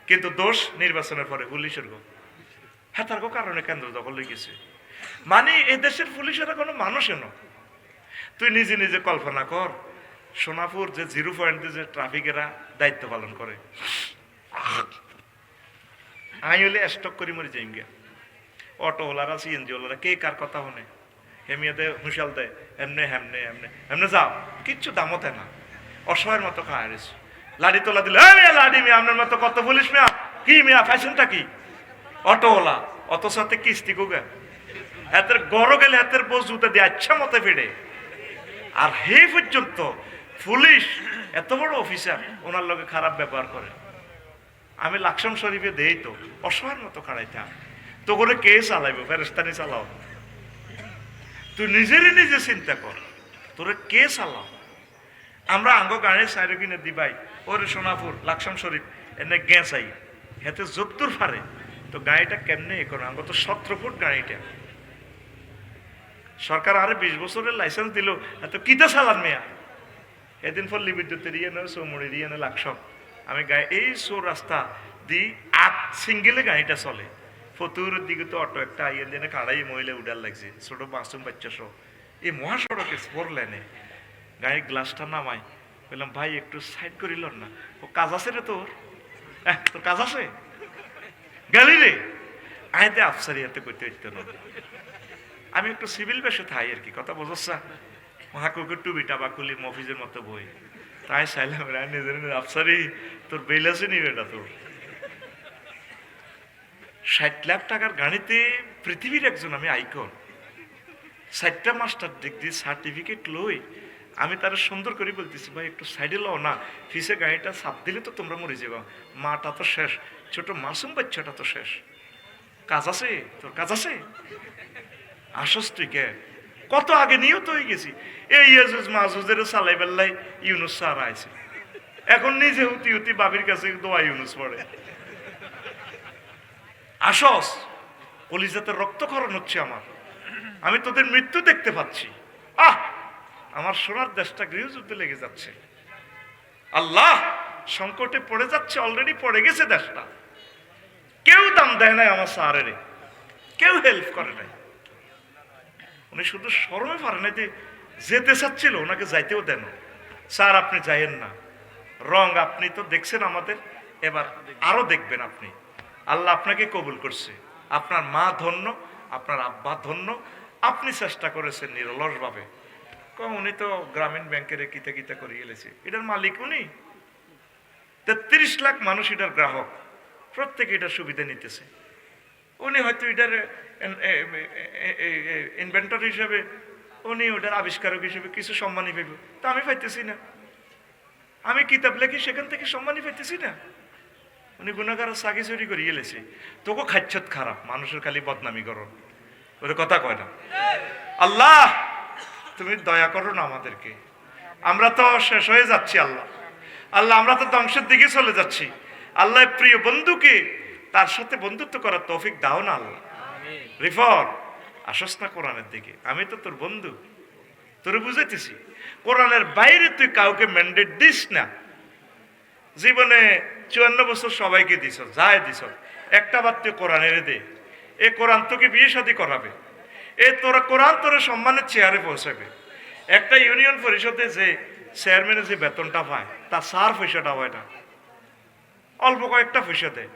কিন্তু দোষ নির্বাচনের পরে পুলিশের গো। হ্যাঁ, তার কারণে কেন্দ্র দখল হয়ে গেছে। মানে এই দেশের পুলিশেরা কোনো মানুষে ন। তুই নিজে নিজে কল্পনা কর, সোনাপুর যে 0 পয়েন্টে যে ট্রাফিকেরা দায়িত্ব পালন করে, আমি হলে স্টক করি মরি যাই গিয়া। অটোওয়ালারা, সিএনজি ওলারা কে কার কথা শুনে, হেমিয়াতে হুঁশাল দেয়, এমনে হেমনে এমনে এমনে যাও, কিচ্ছু দামও দেয় না, অসহায়ের মতো খাওয়ারিস। লাড়ি তোলা দিলে লাড়ি মিয়া আপনার মতো কত পুলিশ মিয়া, কি মিয়া ফ্যাশনটা কি অটোওয়ালা, অত সাথে কিস্তি কোগে হাতের গড় গেলে হাতের বোঝ জুতে দিয়ে আচ্ছা মতো ফিরে। আর হে পর্যন্ত পুলিশ এত বড় অফিসার, ওনার লোকে খারাপ ব্যবহার করে। আমি লাকসাম শরীফে দেই তো অসহায়ের মতো খাড়াইতাম, তো করে কে চালাইব, ফেরেস্তানি চালাও। তুই নিজেরই নিজে চিন্তা কর, তোরে কে চালাও। আমরা আঙ্গ গাড়ির সাইড কিনে দিবাই, ওরে সোনাপুর লাকসাম শরীফ এনে গেঁচাই, হেতে যত্তুর ফারে, তো গাড়িটা কেমনে এ করো। আঙ্গ তো 17 ফুট গাড়িটা, সরকার আরে 20 বছরের লাইসেন্স দিল, এত কিতা চালান মেয়া। এদিন পল্লী বিদ্যুতের ইয়ে নেই, চৌমুড়ির ইয়ে নেই লাকসাম, আমি গাড়ি এই চোর রাস্তা দি 8 সিঙ্গেলে গাড়িটা চলে। ফতুরের দিকে তো অটো একটা আইয়ের দিনে কাড়াই মহিলা উডার লাগছে, ছোট মাসুম বাচ্চা সহ। এই মহাসড়কে 4 লেনে গাড়ির গ্লাসটা নামাই, বললাম ভাই একটু সাইড করিল না, ও কাজ আছে রে তোর, তোর কাজ আছে গালি রে। আইতে আফসারি হাতে করতে হইতে না, আমি একটু সিভিল বেশে থাই আর কি, কথা বোঝা মহাকুকুর টুবিটা বা কুলি মফিজের মতো বই, তাই চাইলাম নিজের আফসারি তোর বেল আছে নি বেটা তোর। 60 লাখ টাকার গাড়িতে পৃথিবীর একজন আমি আইকন, 4টা মাস্টার ডিগ্রি সার্টিফিকেট লই, আমি তারা সুন্দর করে বলতেছি ভাই একটু সাইডে লও না, ফিসে গাড়িটা চাপ দিলে তো তোমরা মরে যাবো, মাটা তো শেষ, ছোট মাসুম বাচ্চাটা তো শেষ, কাজ আছে তোর, কাজ আছে আসস তুই কে। কত আগে নিয়েও তো হয়ে গেছি, এই ইয়াজুজ মাহুজের চালাই বেল্লাই ইউনুস স্যার আইছে, এখন নিজে হুতি হুতি বাবির কাছে দোয়া ইউনুস পড়ে। আসস, কলিজাতে রক্তক্ষরণ হচ্ছে আমার, আমি তোদের মৃত্যু দেখতে পাচ্ছি। আমার সোনার দেশটা গৃহযুদ্ধে লেগে যাচ্ছে, আল্লাহ সংকটে পড়ে যাচ্ছে, অলরেডি পড়ে গেছে দেশটা। কেউ দাম দেয় নাই আমার স্যারের, কেউ হেল্প করে নাই। উনি শুধু শরমে পারে না, যেতে চাচ্ছিল ওনাকে যাইতেও দেন, স্যার আপনি যাইয়েন না, রং আপনি তো দেখছেন আমাদের, এবার আরো দেখবেন আপনি, আল্লাহ আপনাকে কবুল করছে, আপনার মা ধন্য, আপনার আব্বা ধন্য, আপনি চেষ্টা করেছেন নিরলস ভাবে। উনি তো গ্রামীণ ব্যাংকের কিতা কিতা করে গেলেছে, এটার মালিক উনি, 33 লাখ মানুষ এটার গ্রাহক, প্রত্যেকে এটার সুবিধা নিতেছে। উনি হয়তো এটার ইনভেন্টর হিসেবে, উনি ওটার আবিষ্কারক হিসেবে কিছু সম্মানই পাইব, তা আমি পাইতেছি না। আমি কিতাব লেখি, সেখান থেকে সম্মানই পাইতেছি না। উনি গুণাগার চাকি চুরি করিয়ে লেছে, তোকে খাচ্ছত খারাপ, মানুষের খালি বদনামি করো, ওর কথা কয় না। আল্লাহ তুমি দয়া করো না আমাদেরকে, আমরা তো শেষ হয়ে যাচ্ছি আল্লাহ। আল্লাহ আমরা তো ধ্বংসের দিকে চলে যাচ্ছি। আল্লাহ প্রিয় বন্ধুকে তার সাথে বন্ধুত্ব করার তৌফিক দাও না আল্লাহ। রিফর আসস না কোরআনের দিকে, আমি তো তোর বন্ধু, তোর বুঝাইতেছি কোরআনের বাইরে তুই কাউকে ম্যান্ডেট দিস না। জীবনে 54 বছর সবাইকে দিস, যায় দিস, একটা বার তুই কোরআনের দে। এ কোরআন তোকে বিয়ে শাদী করাবে, এ তোরা কোরআন তোরা সম্মানের চেয়ারে পৌঁছাবে। একটা ইউনিয়ন পরিষদে যে চেয়ারম্যানের যে বেতনটা পায় তার 4 পয়সাটা হয় না, অল্প কয়েকটা পয়সা দেয়।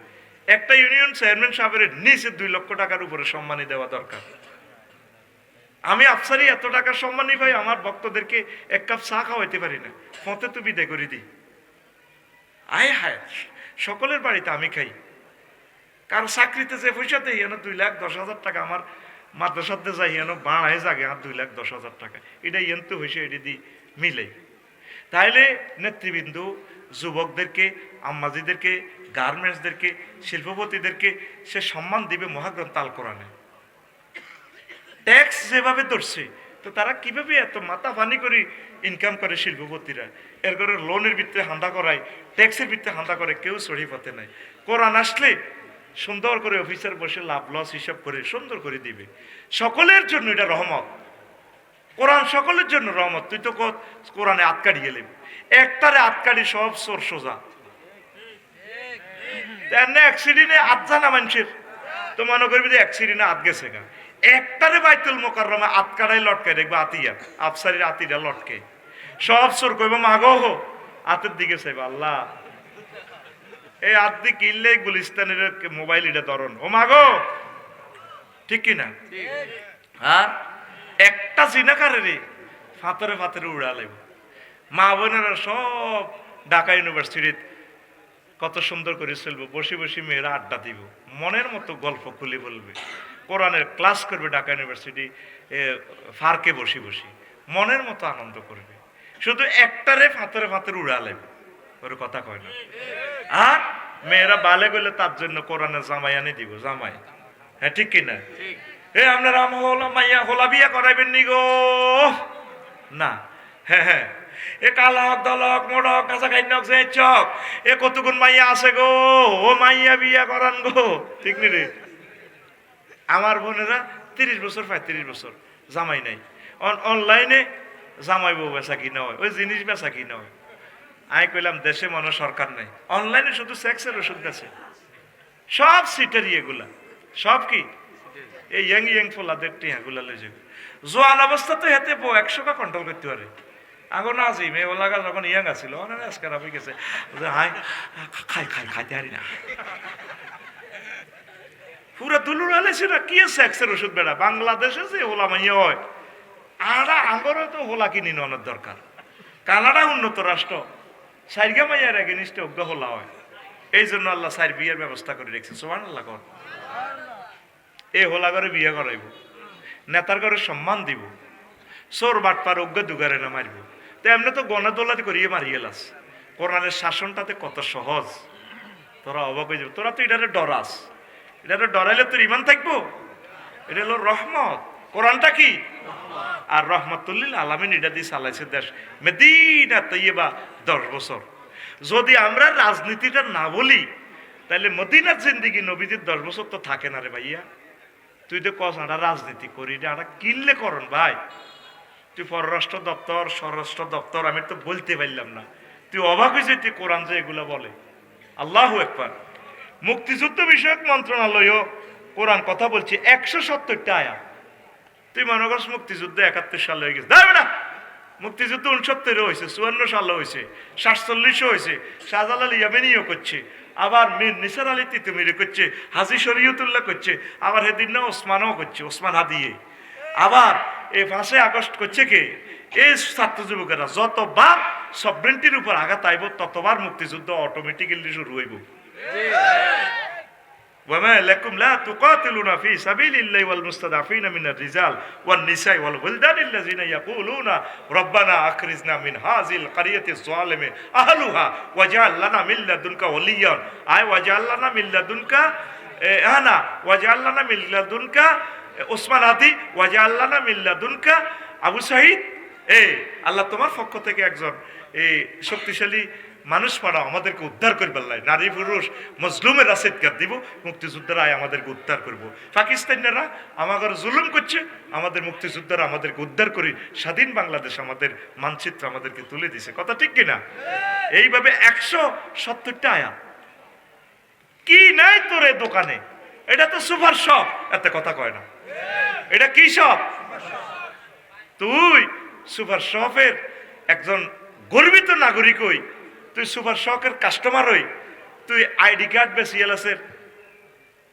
একটা ইউনিয়ন চেয়ারম্যান সাহেবের নিচে 2 লক্ষ টাকার উপরে সম্মানী দেওয়া দরকার। আমি আফসারি এত টাকার সম্মানী পাই, আমার ভক্তদেরকে 1 কাপ চা খাওয়াইতে পারি না, ফতে তো বিদায় করে দিই। আয় হায়, সকলের বাড়িতে আমি খাই, কারণ চাকরিতে যে পয়সা দেয় এনে 2,10,000 টাকা, আমার মাদ্রাসাতে যাই এনে বাড়ায় জাগে আর 2,10,000 টাকা, এটা তো হয়েছে, এটি দিয়ে মিলে। তাইলে নেতৃবৃন্দ যুবকদেরকে, আম্মাজিদেরকে, গার্মেন্টসদেরকে, শিল্পপতিদেরকে সে সম্মান দিবে মহাগ্রন্থ আল কোরআনে। ট্যাক্স যেভাবে ধরছে, তো তারা কিভাবে এত মাথা পানি করে ইনকাম করে শিল্পপতিরা, এর করে লোনের ভিত্তিতে হান্দা করায়, ট্যাক্সের ভিত্তিতে হান্দা করে, কেউ সরি পথে নাই। কোরআন আসলে সুন্দর করে অফিসার বসে লাভ লস হিসাব করে সুন্দর করে দিবে। সকলের জন্য এটা রহমত, কোরআন সকলের জন্য রহমত। তুই তো কোরআনে আটকাড়ি গেলে একটারে আটকাড়ি সব সোর সোজা অ্যাক্সিডেন্টে আটজানা মানুষের, তো মনে করবি যে অ্যাক্সিডেন্টে আট গেছে গা, একটারে বাইতুল মোকাররমে আটকাড়াই লটকে দেখবা, আতিয়া আফসারির আতিটা লটকে সব সোর কইব মাগো হো হাতের দিকে চাইবা। আল্লাহ এই আত্মি কিনলে গুলিস্তানের মোবাইল এটা ধরন, ও মাগো, ঠিক কিনা? আর একটা জিনাকারে ফাতরে ফাতরে উড়ালে। মা বোনেরা সব ঢাকা ইউনিভার্সিটির কত সুন্দর করে চলবো, বসে বসে মেয়েরা আড্ডা দিব, মনের মতো গল্প খুলে বলবে, কোরআনের ক্লাস করবে ঢাকা ইউনিভার্সিটি ফার্কে বসে বসে, মনের মতো আনন্দ করবে। শুধু একটারে ফাতরে ফাতরে উড়ালে, ওর কথা কয় না। আর মেয়েরা বালে গেলে তার জন্য কোরআনের জামাই আনি দিব, জামাই, হ্যাঁ ঠিক কিনা? এ আপনারা মাইয়া হোলা বিয়া করাইবেন নি গো? না, হ্যাঁ হ্যাঁ, এ কালক দলক মোড়ক কাঁচা খাইনক যে চক, এ কতগুণ মাইয়া আছে গো, ও মাইয়া বিয়া করান গো, ঠিক নি রে? আমার বোনেরা 30 বছর 35 বছর জামাই নাই, অনলাইনে জামাই বউ বেচা কিনা হয়, ওই জিনিস বেচা কিনা হয়। আমি কইলাম দেশে মনে সরকার নাই, অনলাইনে শুধু সেক্সের ওষুধ আছে, সব সিটারি এগুলা, সব কি এই ইয়াং ইয়াং ফোলাদের টিয়াগুলা লে যাবে। জোয়ান অবস্থা তো হেতে 100টা কন্ট্রোল করতে পারে। আগে না আছি মেয়ে ওলাগা যখন ইয়াং আছিল, আজকাল হয়ে গেছে, হাই খাই খাই খাইতে পারি না, পুরা দুলুর আলেছে না কি সেক্সের ওষুধ বেড়া। বাংলাদেশে যে হোলা মাইয়া হয়, আড়া আঙ্গরও তো হোলা কিনি নেওয়ার দরকার। কানাডা উন্নত রাষ্ট্র, সাইরগা মাইয়ার আগে নিশ্চয় অজ্ঞ হোলা হয়, এই জন্য আল্লাহ সাইর বিয়ের ব্যবস্থা করে রেখেছে। সুবহানাল্লাহ কর, এই হোলা করে বিয়ে করাইব, নেতার ঘরে সম্মান দিব, চোর বাটপার অজ্ঞ দুগারে না মারিব। তো এমনি তো গনা দোলাতে করিয়ে মারিয়ে লাস। কোরআনের শাসনটাতে কত সহজ, তোরা অবাক হয়ে যাবে। তোরা তো এটারে ডরাস, এটারে ডরাইলে তোর ইমান থাকবো? এটা হলো রহমত। কোরআনটা কি? আর রহমতুল্লিল আলামিন এটা দিয়ে চালাইছে দেশ মদিনা তৈয়বা 10 বছর। যদি আমরা রাজনীতিটা না বলি তাহলে মদিনার জিন্দিগি নবীদের 10 বছর তো থাকে না রে ভাইয়া। তুই তো কস আটা রাজনীতি করি, এটা কিনলে করন ভাই। তুই পররাষ্ট্র দপ্তর, স্বরাষ্ট্র দপ্তর, আমি তো বলতে পারলাম না, তুই অবাক হয়েছে তুই কোরআন যে এগুলো বলে। আল্লাহু আকবার। মুক্তিযুদ্ধ বিষয়ক মন্ত্রণালয়ও কোরআন কথা বলছে 170টা আয়াত। তুই মনে করছ মুক্তিযুদ্ধ 71 সালে হয়ে গেছে, দাঁড়াবে না, মুক্তিযুদ্ধ 69 হয়েছে, 54 সালে হয়েছে, 47 হয়েছে, শাহজালাল ইয়ামেনিও করছে, আবার মীর নিসার আলী তিতুমিরি করছে, হাজী শরীয়তুল্লাহ করছে, আবার হেদিন না ওসমানও করছে, ওসমান হাদিয়ে, আবার এই 5 আগস্ট করছে কে? এই ছাত্র যুবকেরা। যতবার সবরেন্টির উপর আঘাত আইব ততবার মুক্তিযুদ্ধ অটোমেটিক্যালি শুরু হইব। وما لكم لا تقاتلون في سبيل الله والمستضعفين من الرجال والنساء والولدان الذين يقولون ربنا أخرجنا من هذه القرية الظالم أهلها واجعل لنا من لدنك وليا أي واجعل لنا من لدنك أنا واجعل لنا من لدنك ওসমান হাদি ওয়াজআল্লানা মিন লাদুনকা আবু সাঈদ আল্লাহ তোমার পক্ষ থেকে একজন শক্তিশালী মানুষ পাঠাও আমাদেরকে উদ্ধার করবে। আল্লাহ নারী পুরুষ মজলুমের রাসিদকার দিব, মুক্তিযোদ্ধারা আমাদেরকে উদ্ধার করব। পাকিস্তানিরা আমাদের জুলুম করছে, আমাদের মুক্তিযোদ্ধারা আমাদেরকে উদ্ধার করে স্বাধীন বাংলাদেশ আমাদের মানচিত্র আমাদেরকে তুলে দিছে। কথা ঠিক কিনা? এইভাবে 170টা আয়াত। কি নাই তোরে দোকানে? এটা তো সুপার শপ, এত কথা কয় না। এটা কি শপ? তুই সুপার শপের একজন গর্বিত নাগরিক হই, তুই সুপার শপের কাস্টমার হই, তুই আইডি কার্ড বা সিএলএস এর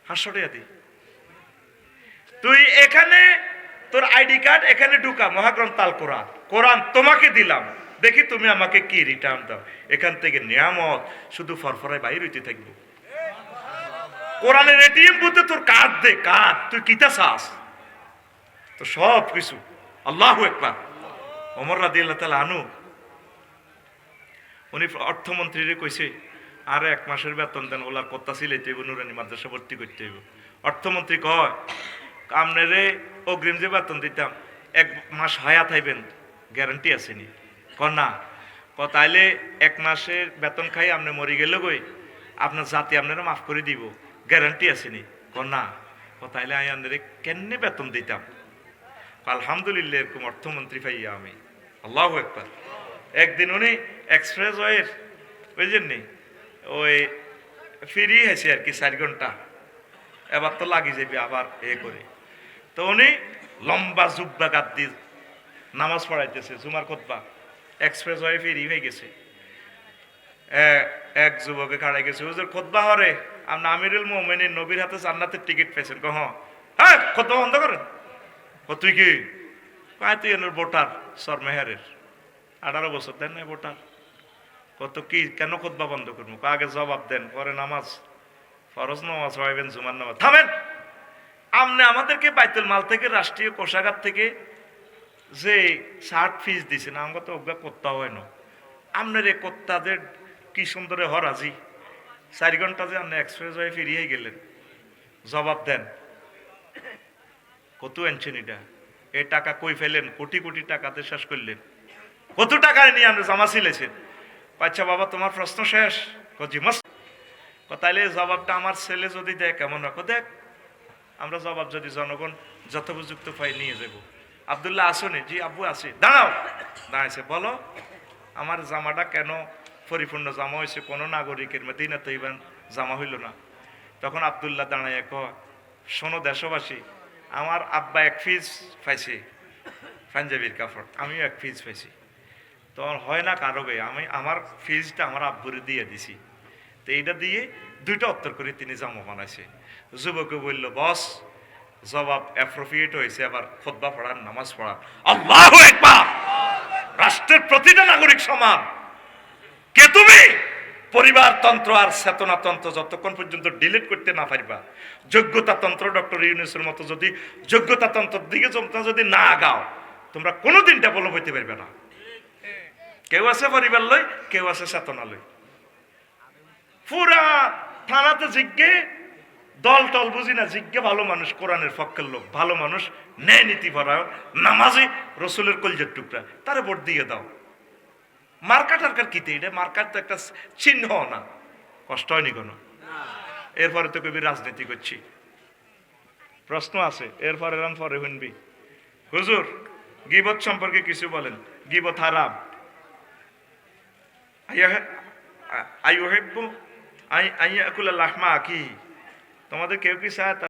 500 টাকা দি। তুই এখানে তোর আইডি কার্ড এখানে ঢুকা, মহাগ্রন্থ আল কোরআন, কোরআন তোমাকে দিলাম, দেখি তুমি আমাকে কি রিটার্ন দাও। এখান থেকে নিয়ামত শুধু ফরফরায় বাইর হইতে থাকবো। কোরআনের এটিএম বুথে তোর কার্ড দে, কার্ড তুই কিতা চাস, তো সব কিছু। আল্লাহু আকবার। ওমর রাদিয়াল্লাহু তাআলা আনহু উনি অর্থমন্ত্রীরে কইছে আর 1 মাসের বেতন দেন, ওলার কথা সিলাইতে হইব, নুরানি মাদ্রাসা ভর্তি করতে হইব। অর্থমন্ত্রী কয় আপনারে অগ্রিম যে বেতন দিতাম 1 মাস হায়াত হইবেন, গ্যারান্টি আছে নি? না। তাইলে 1 মাসের বেতন খাই আপনি মরি গেলে গই আপনার জাতি আপনারা মাফ করে দিব, গ্যারান্টি আছে নি? না। তাইলে আমি আপনারে কেমনে বেতন দিতাম? আলহামদুলিল্লাহ এরকম অর্থমন্ত্রী পাইয়া আমি। আল্লাহু আকবার। একদিন উনি এক্সপ্রেস ওয়ের বুঝলেন ওই ফ্রি হয়েছে আর কি 4 ঘন্টা, এবার তো লাগি যাবে আবার করে। তো উনি লম্বা জুব্বা গাদ্দি নামাজ পড়াইতেছে, জুমার খুতবা, এক্সপ্রেস ওয়ে ফ্রি হয়ে গেছে। এক যুবকে খাড়াই গেছে, হুজুর খুতবা হরে আপনি আমিরুল মুমিনিন নবীর হাতে জান্নাতের টিকিট পেয়েছেন। হ্যাঁ খুতবা বন্ধ করেন। তুই কি? তুই এর ভোটার সর মেহেরের 18 বছর দেন না ভোটার। কত কি কেন খুতবা বন্ধ করবো? আগে জবাব দেন, পরে নামাজ, ফরজ নামাজ পড়াইবেন, জুমার নামাজ। থামেন। আপনি আমাদেরকে বাইতুল মাল থেকে, রাষ্ট্রীয় কোষাগার থেকে যে 60 ফিস দিছেন, আমাকে তো অজ্ঞা করতে হয় না। আপনার এই কোত্তাদের কি সুন্দরে হরাজি 4 ঘন্টা যে আপনি এক্সপ্রেস হয়ে ফিরিয়ে গেলেন, জবাব দেন। কত আনছেন এটা? এই টাকা কই ফেলেন? কোটি কোটি টাকাতে শেষ করলেন। কত টাকা নিয়ে আপনি জমা ছিলেছেন? আচ্ছা বাবা তোমার প্রশ্ন শেষ? জি মস্ত। তাইলে জবাবটা আমার ছেলে যদি দেয় কেমন রাখো? দেখ, আমরা জবাব যদি জনগণ যথোপযুক্ত পাই নিয়ে যাব। আব্দুল্লাহ আসনে? জি আব্বু আছে। দাঁড়াও। দাঁড়াইছে, বলো আমার জামাটা কেন পরিপূর্ণ জামা হয়েছে, কোনো নাগরিকের মদিনা তৈবান জামা হইল না? তখন আব্দুল্লাহ দাঁড়ায় কয়, শোনো দেশবাসী, আমার আব্বা 1 পিস পাইছে পাঞ্জাবির কাপড়, আমিও 1 পিস পাইছি। তখন হয় না কারো গে, আমি আমার ফিজটা আমার আব্বুরে দিয়ে দিছি। তো এইটা দিয়ে 2টা উত্তর করে তিনি জামা বানাইছে। যুবকে বলল, বস জবাব অ্যাপ্রোপ্রিয়েট হয়েছে, আবার খুতবা পড়ার, নামাজ পড়া। আল্লাহু আকবার। রাষ্ট্রের প্রতিটা নাগরিক সমান। কে তুমি? পরিবারতন্ত্র আর চেতনাতন্ত্র যতক্ষণ পর্যন্ত ডিলিট করতে না পারবা, যোগ্যতাতন্ত্র ডক্টর ইউনূসের মতো যদি যোগ্যতাতন্ত্রের দিকে যদি না আগাও, তোমরা কোনোদিন ডেভেলপ হইতে পারবে না। কেউ আছে পরিবার লই, কেউ আছে চেতনা লই। পুরা থানাতে জিজ্ঞে দল টল বুঝি না, জিজ্ঞে ভালো মানুষ, কোরআনের পক্ষের লোক, ভালো মানুষ, ন্যায় নীতি পরায়ণ, নামাজি, রসুলের কলজের টুকরা, তারে ভোট দিয়ে দাও। মার্কা টার্কার কিতে? এটা মার্কার তো একটা চিহ্ন না, কষ্ট হয়নি কোনো। এরপরে তো কবি রাজনীতি করছি। প্রশ্ন আছে এরপরে পরে শুনবি। হুজুর গীবত সম্পর্কে কিছু বলেন। গীবত হারাম। তোমাদের কেউ কি চায়